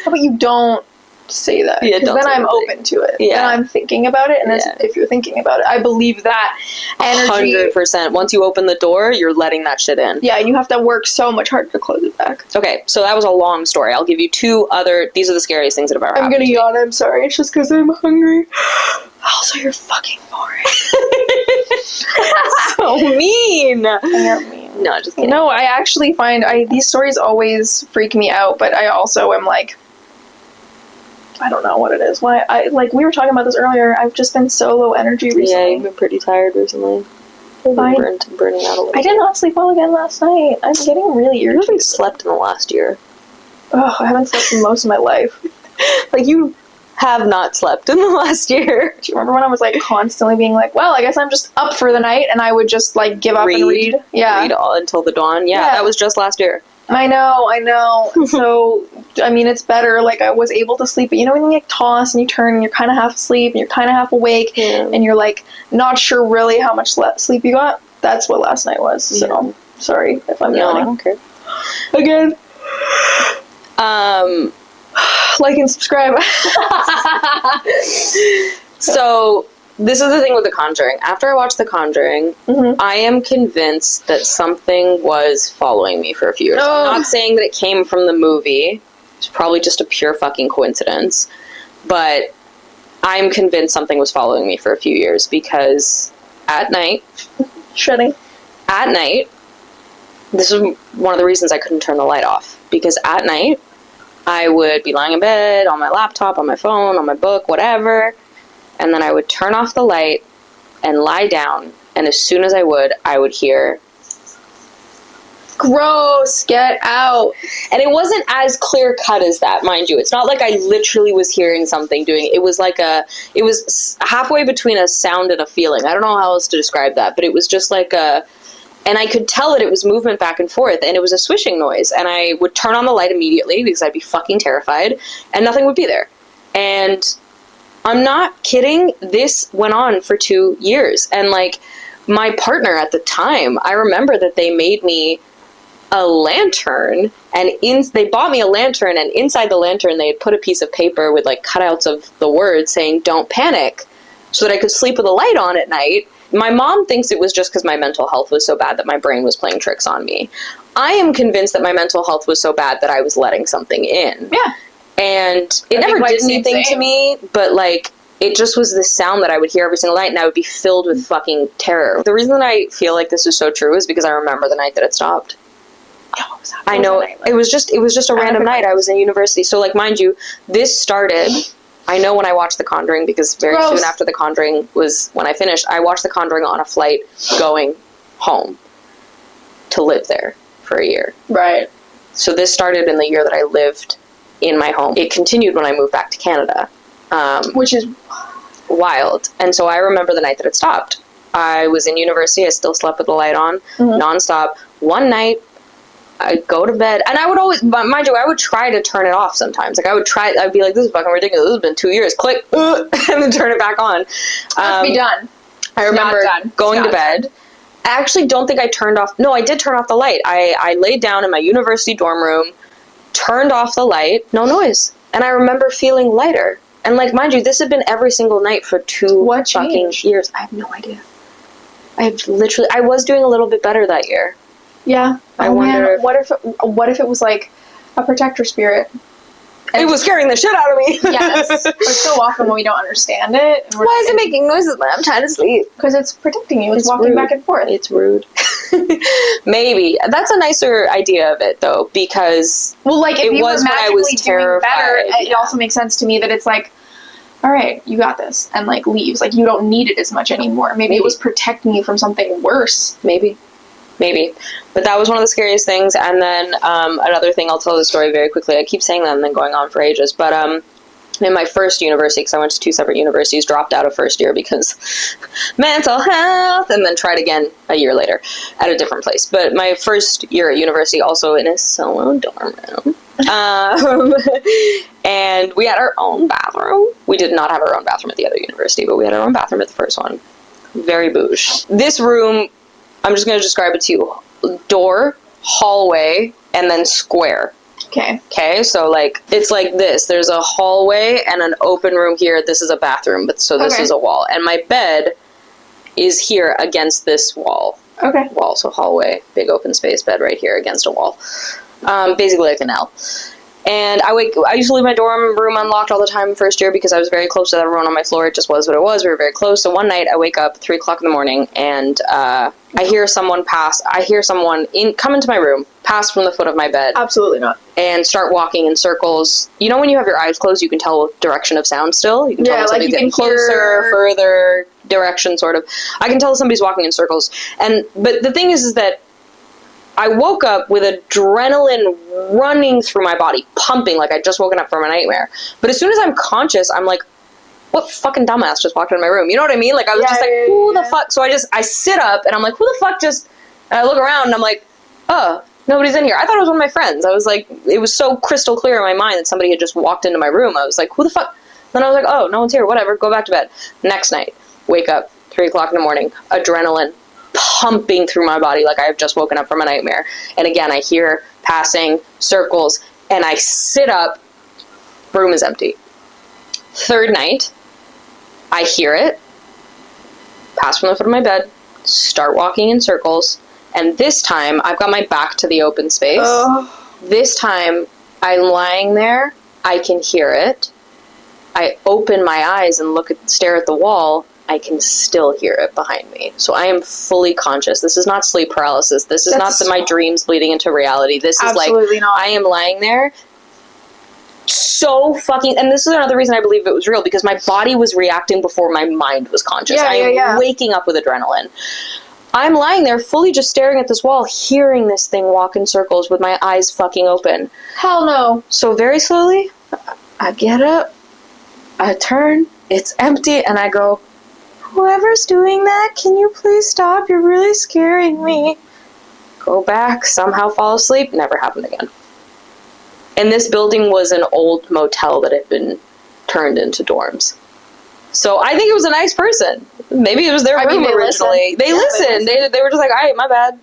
How about you don't say that?
Yeah,
because then I'm open to it. Yeah. Then I'm thinking about it, and if you're thinking about it, I believe that energy.
100%. Once you open the door, you're letting that shit in.
Yeah, and you have to work so much harder to close it back.
Okay, so that was a long story. I'll give you 2 other. These are the scariest things that have ever happened.
I'm gonna yawn. I'm sorry. It's just because I'm hungry. Also, you're fucking boring.
So mean.
I am mean.
No, just kidding.
No, I actually find these stories always freak me out, but I also am like, I don't know what it is. Why we were talking about this earlier. I've just been so low energy recently.
Yeah, you've been pretty tired recently. Burning out a little.
I did not sleep well again last night. I'm getting really
You
irritated.
haven't slept in the last year.
Oh, I haven't slept in most of my life.
Like, you have not slept in the last year.
Do you remember when I was like constantly being like, well, I guess I'm just up for the night, and I would just like give up and read? Yeah.
Read all until the dawn. Yeah, that was just last year.
I know. So, I mean, it's better. Like, I was able to sleep, but you know when you like toss and you turn and you're kind of half asleep and you're kind of half awake and you're like not sure really how much sleep you got? That's what last night was. So, sorry if I'm yawning.
I don't care.
Again. Like and subscribe.
So, this is the thing with The Conjuring. After I watched The Conjuring, I am convinced that something was following me for a few years. I'm not saying that it came from the movie. It's probably just a pure fucking coincidence. But I'm convinced something was following me for a few years because at night...
Shutting.
At night, this is one of the reasons I couldn't turn the light off. Because at night, I would be lying in bed, on my laptop, on my phone, on my book, whatever, and then I would turn off the light and lie down, and as soon as I would hear,
gross, get out.
And it wasn't as clear cut as that, mind you. It's not like I literally was hearing something doing it. It was like it was halfway between a sound and a feeling. I don't know how else to describe that, but it was just like and I could tell that it was movement back and forth, and it was a swishing noise, and I would turn on the light immediately because I'd be fucking terrified, and nothing would be there. And I'm not kidding, this went on for 2 years, and, like, my partner at the time, I remember that they made me a lantern, and they bought me a lantern, and inside the lantern they had put a piece of paper with, like, cutouts of the words saying, "Don't panic," so that I could sleep with a light on at night. My mom thinks it was just because my mental health was so bad that my brain was playing tricks on me. I am convinced that my mental health was so bad that I was letting something in.
Yeah.
And it never did anything to me, but, like, it just was this sound that I would hear every single night, and I would be filled with fucking terror. The reason that I feel like this is so true is because I remember the night that it stopped.
Oh,
I know, it was just a random night. I was in university. So, like, mind you, this started... I know when I watched The Conjuring, because very soon after The Conjuring was when I finished, I watched The Conjuring on a flight going home to live there for a year.
Right.
So this started in the year that I lived in my home. It continued when I moved back to Canada.
Which is
wild. And so I remember the night that it stopped. I was in university. I still slept with the light on, nonstop. One night, I'd go to bed, and I would always, mind you, I would try to turn it off sometimes. Like, I'd be like, this is fucking ridiculous. This has been 2 years. Click, and then turn it back on.
Must be done.
I remember going to bed. I actually don't think I turned off, no, I did turn off the light. I laid down in my university dorm room, turned off the light, no noise. And I remember feeling lighter. And, like, mind you, this had been every single night for 2 fucking years. I have no idea. I was doing a little bit better that year.
Yeah.
I wonder.
What if it was like a protector spirit?
It was scaring the shit out of me.
Yes. But so often when we don't understand it. And
why is it making noises when I'm trying to sleep?
Because it's protecting you. It's walking back and forth.
It's rude. Maybe. That's a nicer idea of it, though, because
well, like, if
it
you
was
were
when I was terrified.
Better, it also makes sense to me that it's like, all right, you got this, and, like, leaves. Like, you don't need it as much anymore. Maybe it was protecting you from something worse.
Maybe. But that was one of the scariest things. And then another thing, I'll tell the story very quickly. I keep saying that and then going on for ages. But in my first university, because I went to 2 separate universities, dropped out of first year because mental health, and then tried again a year later at a different place. But my first year at university, also in a solo dorm room. And we had our own bathroom. We did not have our own bathroom at the other university, but we had our own bathroom at the first one. Very bouge. This room... I'm just going to describe it to you. Door, hallway, and then square. Okay, so, like, it's like this. There's a hallway and an open room here. This is a bathroom, but so this is a wall. And my bed is here against this wall. Wall, so hallway, big open space, bed right here against a wall. Basically like an L. And I used to leave my dorm room unlocked all the time first year because I was very close to everyone on my floor. It just was what it was. We were very close. So one night I wake up 3 o'clock in the morning and I hear someone come into my room, pass from the foot of my bed.
Absolutely not.
And start walking in circles. You know when you have your eyes closed, you can tell direction of sound still? You can tell when somebody's getting closer, further, direction sort of. I can tell somebody's walking in circles. But the thing is that I woke up with adrenaline running through my body, pumping like I'd just woken up from a nightmare. But as soon as I'm conscious, I'm like, what fucking dumbass just walked into my room? You know what I mean? Like, I was who the fuck? So I sit up, and I'm like, who the fuck just... And I look around, and I'm like, oh, nobody's in here. I thought it was one of my friends. I was like, it was so crystal clear in my mind that somebody had just walked into my room. I was like, who the fuck? Then I was like, oh, no one's here. Whatever. Go back to bed. Next night, wake up, 3 o'clock in the morning, adrenaline pumping through my body like I have just woken up from a nightmare. And again, I hear passing, circles, and I sit up, room is empty. Third night, I hear it, pass from the foot of my bed, start walking in circles, and this time, I've got my back to the open space. This time, I'm lying there, I can hear it, I open my eyes and stare at the wall, I can still hear it behind me. So I am fully conscious. This is not sleep paralysis. This is not my dreams bleeding into reality. This is like, not. I am lying there so fucking... And this is another reason I believe it was real, because my body was reacting before my mind was conscious. I am waking up with adrenaline. I'm lying there fully just staring at this wall, hearing this thing walk in circles with my eyes fucking open.
Hell no.
So very slowly, I get up, I turn, it's empty, and I go... Whoever's doing that, can you please stop? You're really scaring me. Go back, somehow fall asleep. Never happened again. And this building was an old motel that had been turned into dorms. So I think it was a nice person. Maybe it was their room originally. They listened. They were just like, all right, my bad.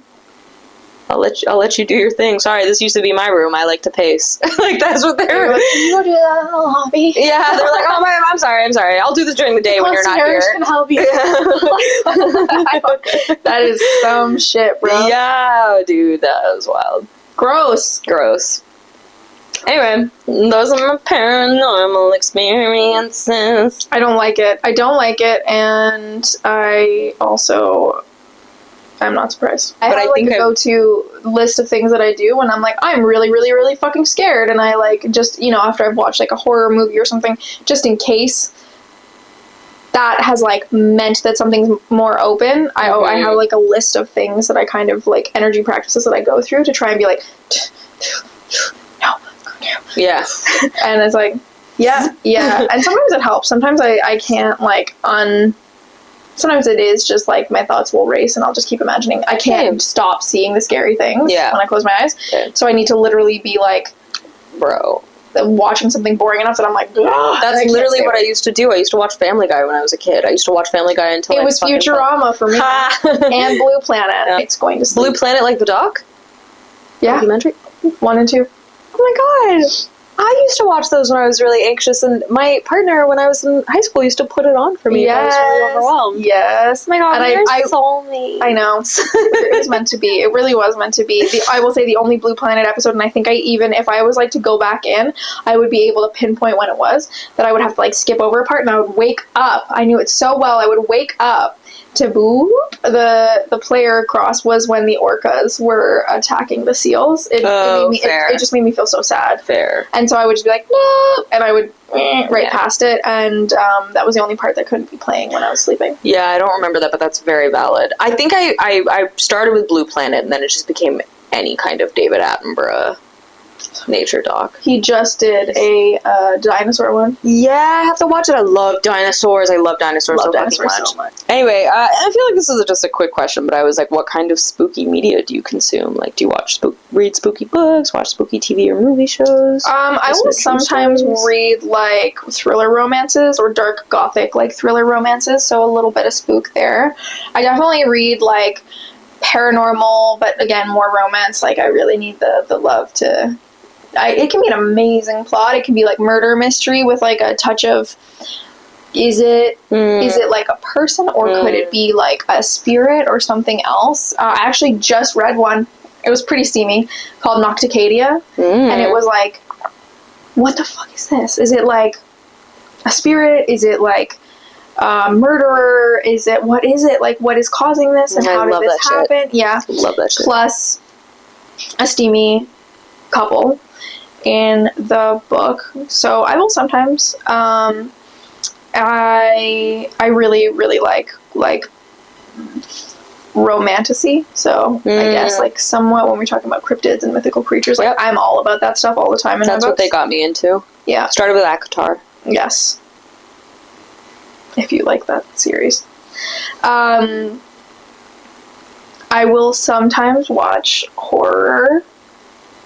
I'll let you do your thing. Sorry, this used to be my room. I like to pace. Like, that's what they're like.
Can you go do that in the lobby?
Yeah, they're like, oh, I'm sorry. I'll do this during the day when you're not here.
Can help you. That is some shit, bro.
Yeah, dude, that was wild.
Gross.
Anyway, those are my paranormal experiences.
I don't like it, and I also... I'm not surprised. I think a go-to list of things that I do when I'm like, I'm really, really, really fucking scared, and I like just, after I've watched like a horror movie or something, just in case that has like meant that something's more open, I have like a list of things that I kind of like energy practices that I go through to try and be like, no,
yeah,
and it's like, yeah, and sometimes it helps. Sometimes I can't like Sometimes it is just like my thoughts will race and I'll just keep imagining. I can't stop seeing the scary things when I close my eyes. So I need to literally be like, bro, watching something boring enough that I'm like,
that's literally what I used to do. I used to watch Family Guy when I was a kid. I used to watch Family Guy until
it was Futurama for me. And Blue Planet. Yeah. It's going to sleep.
Blue Planet, like the doc?
Yeah.
Documentary?
1 and 2.
Oh my god. I used to watch those when I was really anxious, and my partner, when I was in high school, used to put it on for me if I was really overwhelmed.
Yes.
Oh my god,
and
I soulmate.
I know. It was meant to be. It really was meant to be. I will say the only Blue Planet episode, and I think if I was like to go back in, I would be able to pinpoint when it was, that I would have to like skip over a part, and I would wake up. I knew it so well. I would wake up to boop. The player cross was when the orcas were attacking the seals. It just made me feel so sad.
Fair.
And so I would just be like, no, and I would past it, and that was the only part that couldn't be playing when I was sleeping.
Yeah, I don't remember that, but that's very valid. I think I started with Blue Planet, and then it just became any kind of David Attenborough nature doc.
He just did a dinosaur one.
Yeah, I have to watch it. I love dinosaurs. I love dinosaurs so much. Anyway, I feel like this is just a quick question, but I was like, what kind of spooky media do you consume? Like, do you read spooky books, watch spooky TV or movie shows?
I will sometimes read like thriller romances or dark gothic like thriller romances, so a little bit of spook there. I definitely read like paranormal, but again, more romance. Like, I really need the love to... it can be an amazing plot. It can be like murder mystery with like a touch of, is it like a person, or could it be like a spirit or something else? I actually just read one. It was pretty steamy, called Nocticadia, and it was like what the fuck is this? Is it like a spirit? Is it like a murderer? What is it? Like, what is causing this? And how did this happen? Shit. Yeah.
Love that shit.
Plus a steamy couple in the book. So I will sometimes, I really, really like romantasy. So I guess like somewhat when we're talking about cryptids and mythical creatures, like I'm all about that stuff all the time.
That's what they got me into.
Yeah.
Started with ACOTAR.
Yes. If you like that series. I will sometimes watch horror.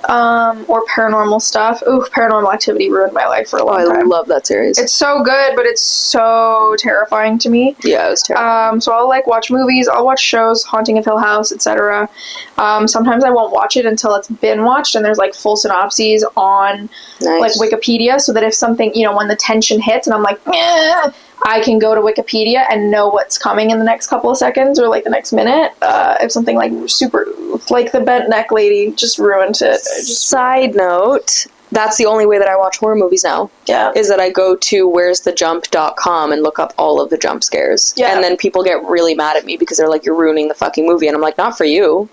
Or paranormal stuff. Ooh, Paranormal Activity ruined my life for a long time.
I love that series.
It's so good, but it's so terrifying to me.
Yeah, it was terrifying.
So I'll like watch movies, I'll watch shows, Haunting of Hill House, etc. Sometimes I won't watch it until it's been watched and there's like full synopses on like Wikipedia, so that if something, when the tension hits and I'm like, I can go to Wikipedia and know what's coming in the next couple of seconds or like the next minute. If something like super, like the bent neck lady just ruined it.
Side note, that's the only way that I watch horror movies now.
Yeah.
Is that I go to where'sthejump.com and look up all of the jump scares.
Yeah.
And then people get really mad at me because they're like, you're ruining the fucking movie. And I'm like, not for you.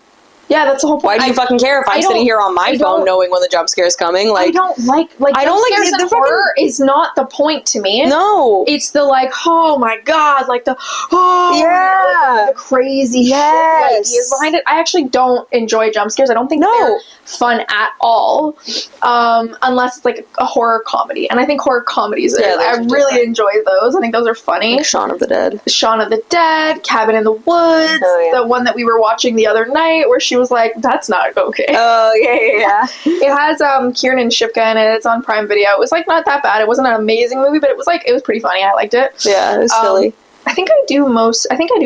Yeah, that's the whole point.
Why do you fucking care if I'm sitting here on my phone knowing when the jump scare is coming? Like,
I don't like I don't like the horror is not the point to me.
No.
It's the like, oh my god, like the the crazy shit ideas behind it. I actually don't enjoy jump scares. I don't think they're fun at all. Unless it's like a horror comedy. And I think horror comedies I really enjoy those. I think those are funny.
Like Shaun of the Dead.
Shaun of the Dead, Cabin in the Woods, the one that we were watching the other night where she was like, that's not okay.
Oh, yeah.
It has Kiernan Shipka in it. It's on Prime Video. It was like not that bad. It wasn't an amazing movie, but it was pretty funny. I liked it.
Yeah, it was silly.
I think I do a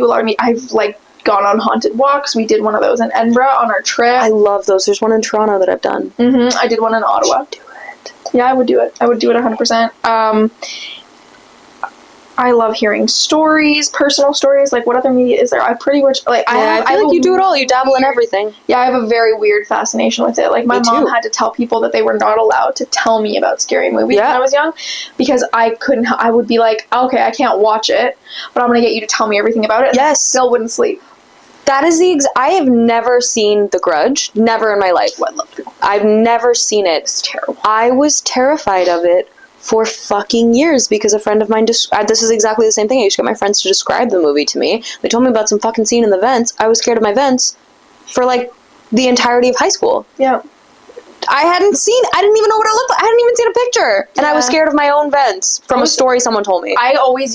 lot of I've like gone on haunted walks. We did one of those in Edinburgh on our trip.
I love those. There's one in Toronto that I've done.
I did one in Ottawa.
Do it.
Yeah, I would do it. I would do it 100%. I love hearing stories, personal stories. Like, what other media is there? I pretty much I
feel like you do it all. You dabble in everything.
Yeah, I have a very weird fascination with it. Like, my mom had to tell people that they were not allowed to tell me about scary movies when I was young, because I couldn't. I would be like, okay, I can't watch it, but I'm gonna get you to tell me everything about it. And I still wouldn't sleep.
That is I have never seen The Grudge. Never in my life.
Oh, I love The Grudge.
I've never seen it.
It's terrible.
I was terrified of it for fucking years because a friend of mine this is exactly the same thing. I used to get my friends to describe the movie to me. They told me about some fucking scene in the vents. I was scared of my vents for like the entirety of high school.
Yeah.
I didn't even know what it looked like. I hadn't even seen a picture. And I was scared of my own vents from a story someone told me.
I always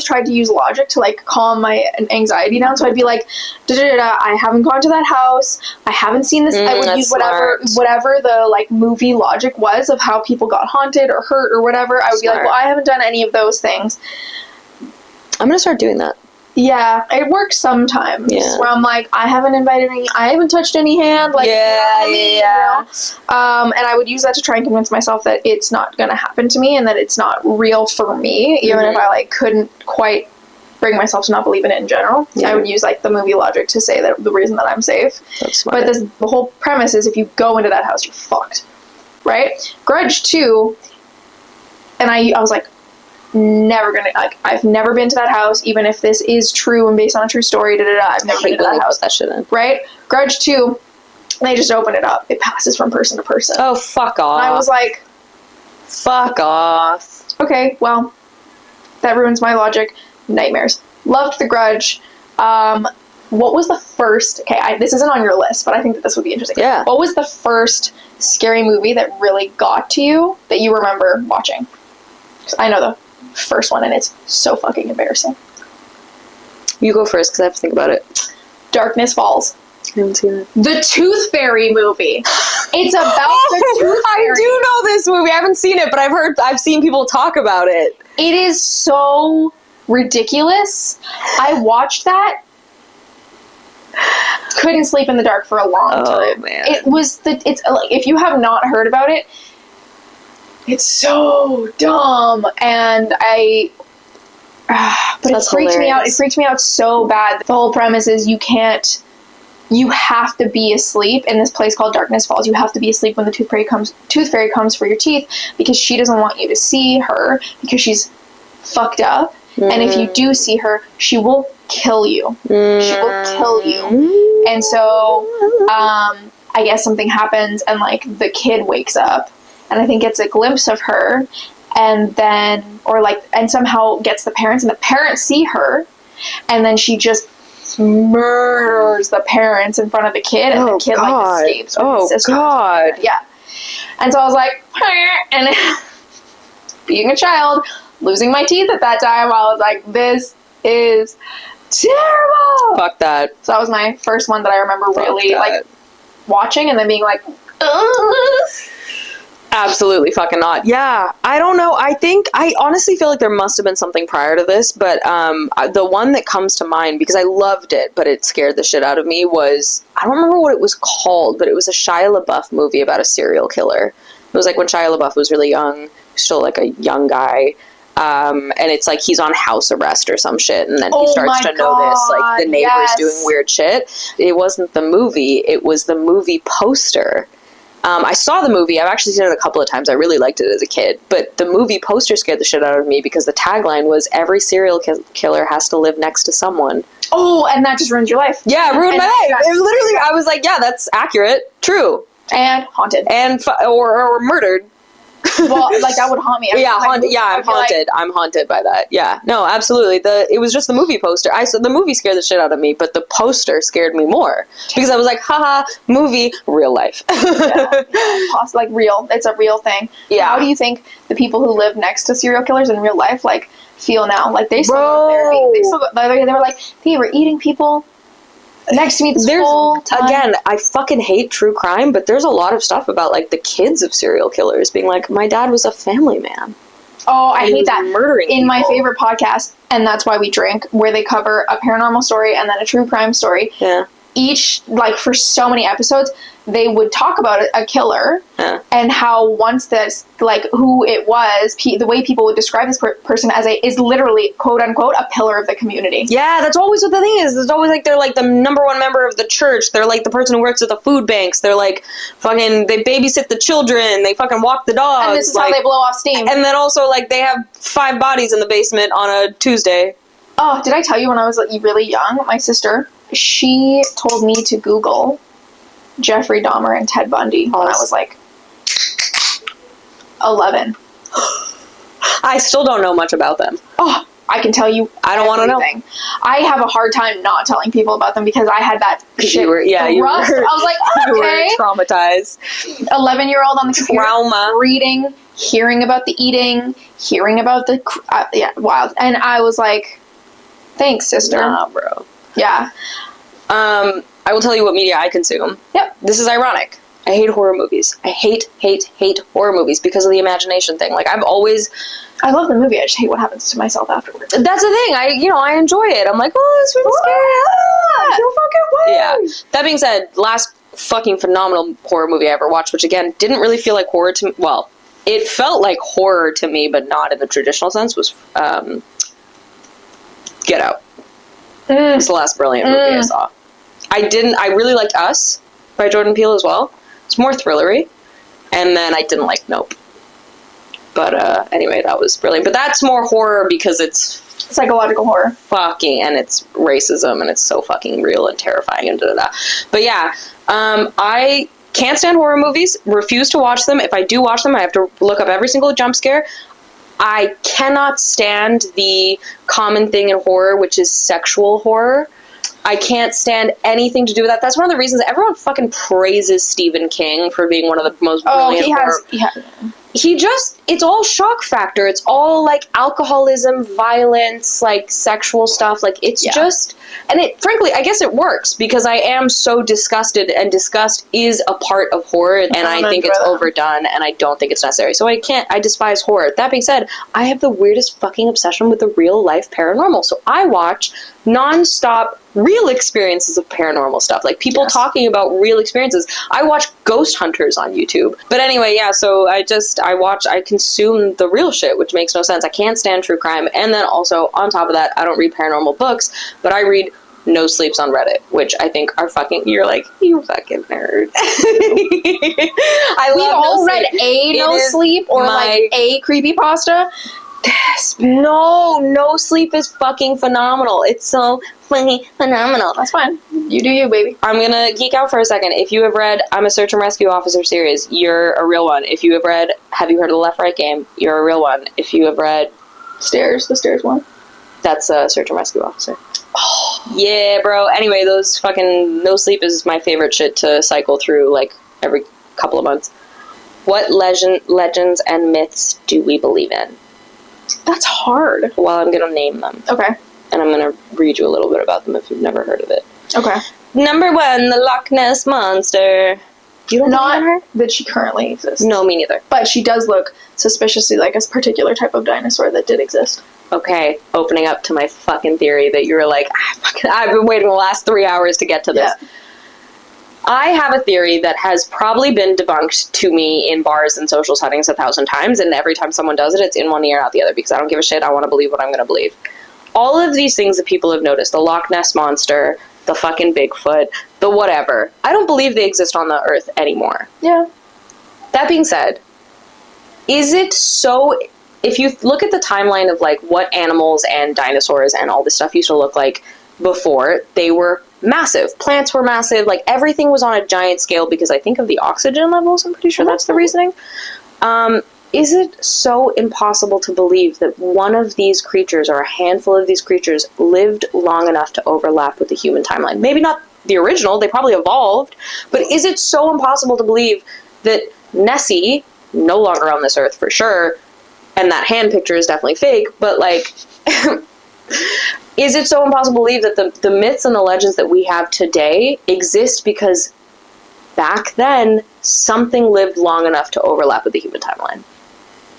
tried to use logic to like calm my anxiety down. So I'd be like, I haven't gone to that house. I haven't seen this. I would use whatever the like movie logic was of how people got haunted or hurt or whatever. I would be like, well, I haven't done any of those things.
I'm going to start doing that.
Yeah, it works sometimes. Yeah. Where I'm like, I haven't touched any hand. Like, and I would use that to try and convince myself that it's not going to happen to me and that it's not real for me, even if I like couldn't quite bring myself to not believe in it in general. Yeah. I would use like the movie logic to say that the reason that I'm safe.
That's smart.
But the whole premise is if you go into that house, you're fucked, right? Grudge 2, and I was like, I've never been to that house, even if this is true and based on a true story, I've never been to that house.
That shit in.
Right? Grudge 2, they just open it up. It passes from person to person.
Oh, fuck off.
And I was like,
fuck off.
Okay, well, that ruins my logic. Nightmares. Loved The Grudge. What was the first... Okay, this isn't on your list, but I think that this would be interesting.
Yeah.
What was the first scary movie that really got to you that you remember watching? 'Cause I know the first one, and it's so fucking embarrassing.
You go first, because I have to think about it.
Darkness Falls.
I haven't seen it.
The Tooth Fairy movie. It's about the Tooth Fairy.
I do know this movie. I haven't seen it, but I've seen people talk about it.
It is so ridiculous. I watched that. Couldn't sleep in the dark for a long time.
Man.
It's like, if you have not heard about it, it's so dumb, and but it freaked me out. It freaked me out so bad. The whole premise is you can't you have to be asleep in this place called Darkness Falls. You have to be asleep when the tooth fairy comes for your teeth, because she doesn't want you to see her because she's fucked up. And if you do see her, she will kill you. She will kill you. And so, I guess something happens and, like, the kid wakes up, and I think gets a glimpse of her, and then, or, like, and somehow gets the parents, and the parents see her, and then she just murders the parents in front of the kid, and the kid, like, escapes with his sister. Yeah. And so I was like, and being a child, losing my teeth at that time, I was like, this is terrible.
Fuck that.
So that was my first one that I remember really, like, watching and then being like, ugh.
Absolutely fucking not. Yeah, I don't know. I honestly feel like there must have been something prior to this, but the one that comes to mind, because I loved it, but it scared the shit out of me, was, I don't remember what it was called, but it was a Shia LaBeouf movie about a serial killer. It was like when Shia LaBeouf was really young, still like a young guy. And it's like he's on house arrest or some shit, and then he starts to notice, like, the neighbors doing weird shit. It wasn't the movie, it was the movie poster. I saw the movie. I've actually seen it a couple of times. I really liked it as a kid. But the movie poster scared the shit out of me because the tagline was, every serial killer has to live next to someone.
Oh, and that just ruins your life.
Yeah, it ruined my life. It literally, I was like, yeah, that's accurate. True.
And haunted.
And or murdered.
Well, like, that would haunt me.
Yeah, haunted. Yeah, I'm haunted. I'm haunted by that. Yeah, no, absolutely. It was just the movie poster. The movie scared the shit out of me, but the poster scared me more because I was like, haha, movie, real life.
Like, real. It's a real thing. Yeah. How do you think the people who live next to serial killers in real life, like, feel now? Like, they still go to therapy. They were like, they were eating people next to me this whole time. Again,
I fucking hate true crime, but there's a lot of stuff about, like, the kids of serial killers being like, my dad was a family man.
Oh, I hate that.
Murdering
in
people.
My favorite podcast, And That's Why We Drink, where they cover a paranormal story and then a true crime story.
Yeah.
Each, like, for so many episodes, they would talk about a killer and how once this, like, who it was, the way people would describe this person as is literally, quote unquote, a pillar of the community.
Yeah, that's always what the thing is. It's always like they're like the number one member of the church. They're like the person who works at the food banks. They're like fucking, they babysit the children. They fucking walk the dogs.
And this is how they blow off steam.
And then also, like, they have 5 bodies in the basement on a Tuesday.
Oh, did I tell you when I was, like, really young, my sister, she told me to Google Jeffrey Dahmer and Ted Bundy when I was, like, 11.
I still don't know much about them.
Oh, I can tell you.
I don't want to know.
I have a hard time not telling people about them because I had that shit.
You were
I was like, okay.
You were traumatized.
11-year-old on the computer.
Trauma.
Reading, hearing about the eating, hearing about the... wild. And I was like, thanks, sister.
Nah, bro.
Yeah.
I will tell you what media I consume.
Yep.
This is ironic. I hate horror movies. I hate horror movies because of the imagination thing. Like, I
love the movie. I just hate what happens to myself afterwards.
That's the thing. I enjoy it. I'm like, oh, this really scary.
No fucking way.
Yeah. That being said, last fucking phenomenal horror movie I ever watched, which again didn't really feel like horror to me. Well, it felt like horror to me, but not in the traditional sense. Was Get Out. It's the last brilliant movie I saw. I really liked Us by Jordan Peele as well. It's more thrillery. And then I didn't like Nope. But anyway, that was brilliant. But that's more horror because it's
psychological horror.
Fucking, and it's racism and it's so fucking real and terrifying and da-da-da. But yeah, I can't stand horror movies, refuse to watch them. If I do watch them, I have to look up every single jump scare. I cannot stand the common thing in horror, which is sexual horror. I can't stand anything to do with that. That's one of the reasons everyone fucking praises Stephen King for being one of the most brilliant horror. It's all shock factor. It's all, like, alcoholism, violence, like, sexual stuff. Like, it's just... And frankly, I guess it works because I am so disgusted, and disgust is a part of horror, and I think it's overdone, and I don't think it's necessary. So I despise horror. That being said, I have the weirdest fucking obsession with the real-life paranormal. So I watch non-stop real experiences of paranormal stuff. Like, people talking about real experiences. I watch ghost hunters on YouTube. But anyway, yeah, so I consume the real shit, which makes no sense. I can't stand true crime. And then also, on top of that, I don't read paranormal books, but I read no sleeps on Reddit, which I think are fucking, you're like, you fucking nerd. I
We
love
all
No
read
Sleep.
a
It
No
is
Sleep or like a creepypasta.
No Sleep is fucking phenomenal. It's so fucking phenomenal.
That's fine. You do you, baby.
I'm gonna geek out for a second. If you have read I'm a Search and Rescue Officer series, you're a real one. If you have read Have You Heard of the Left Right Game, you're a real one. If you have read
The stairs one.
that's a Search and Rescue Officer. Oh. Yeah, bro. Anyway, those fucking No Sleep is my favorite shit to cycle through like every couple of months. What legends and myths do we believe in?
That's hard.
Well, I'm gonna name them.
Okay.
And I'm gonna read you a little bit about them if you've never heard of it.
Okay.
Number 1, the Loch Ness Monster. You don't
Not
know her?
that she currently exists.
No, me neither.
But she does look suspiciously like a particular type of dinosaur that did exist.
Okay, opening up to my fucking theory that you were like, I've been waiting the last 3 hours to get to this.
Yeah.
I have a theory that has probably been debunked to me in bars and social settings 1,000 times, and every time someone does it, it's in one ear, out the other, because I don't give a shit. I want to believe what I'm going to believe. All of these things that people have noticed, the Loch Ness Monster, the fucking Bigfoot, the whatever, I don't believe they exist on the Earth anymore.
Yeah.
That being said, is it so... If you look at the timeline of, like, what animals and dinosaurs and all this stuff used to look like before, they were massive. Plants were massive. Like, everything was on a giant scale because I think of the oxygen levels. I'm pretty sure that's the reasoning. Is it so impossible to believe that one of these creatures or a handful of these creatures lived long enough to overlap with the human timeline? Maybe not the original. They probably evolved. But is it so impossible to believe that Nessie, no longer on this earth for sure, and that hand picture is definitely fake, but, like... Is it so impossible to believe that the myths and the legends that we have today exist because back then something lived long enough to overlap with the human timeline?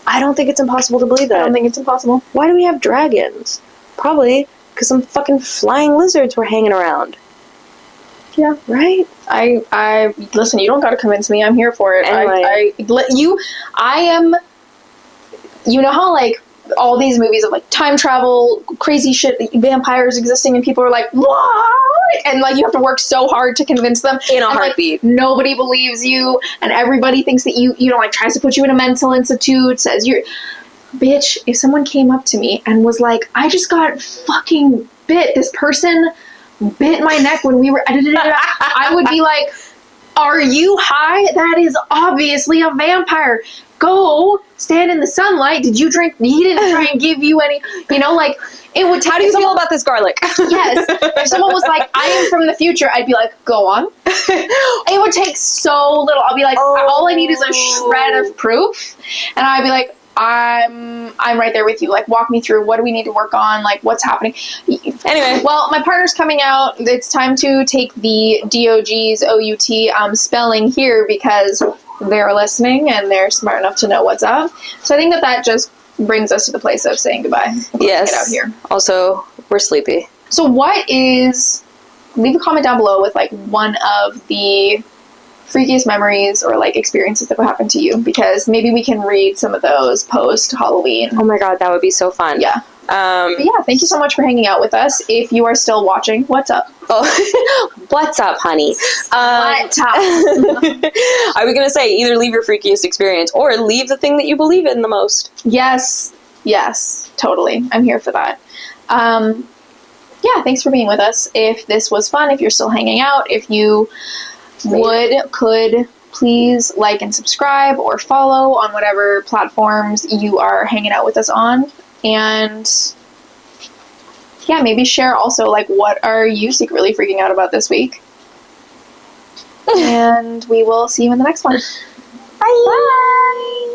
I don't think it's impossible to believe that.
I don't think it's impossible.
Why do we have dragons? Probably because some fucking flying lizards were hanging around.
Yeah.
Right?
I listen, you don't gotta convince me. I'm here for it.
Anyway.
I am, you know how, like, all these movies of, like, time travel, crazy shit, vampires existing, and people are like, what? And, like, you have to work so hard to convince them.
In a
and,
heartbeat.
Like, nobody believes you, and everybody thinks that you know, like, tries to put you in a mental institute, says you're... Bitch, if someone came up to me and was like, I just got fucking bit, this person bit my neck when we were... I would be like, are you high? That is obviously a vampire. Go stand in the sunlight. Did you drink? He didn't try and give you any, you know, like, it would...
How do you feel about this garlic?
Yes. If someone was like, I am from the future, I'd be like, go on. It would take so little. I'll be like, all I need is a shred of proof. And I'd be like, I'm right there with you. Like, walk me through. What do we need to work on? Like, what's happening?
Anyway.
Well, my partner's coming out. It's time to take the DOG's OUT spelling here because they're listening and they're smart enough to know what's up. So I think that just brings us to the place of saying goodbye.
Yes.
Get out here.
Also, we're sleepy.
So leave a comment down below with, like, one of the freakiest memories or, like, experiences that would happen to you, because maybe we can read some of those post Halloween.
Oh my god, that would be so fun.
Yeah. But yeah, thank you so much for hanging out with us. If you are still watching, what's up?
Oh, what's up, honey?
What's up?
I was gonna say, either leave your freakiest experience or leave the thing that you believe in the most.
Yes, totally. I'm here for that. Yeah, thanks for being with us. If this was fun, if you're still hanging out, if you could please like and subscribe or follow on whatever platforms you are hanging out with us on. And yeah, maybe share also, like, what are you secretly freaking out about this week? And we will see you in the next one.
Bye. Bye.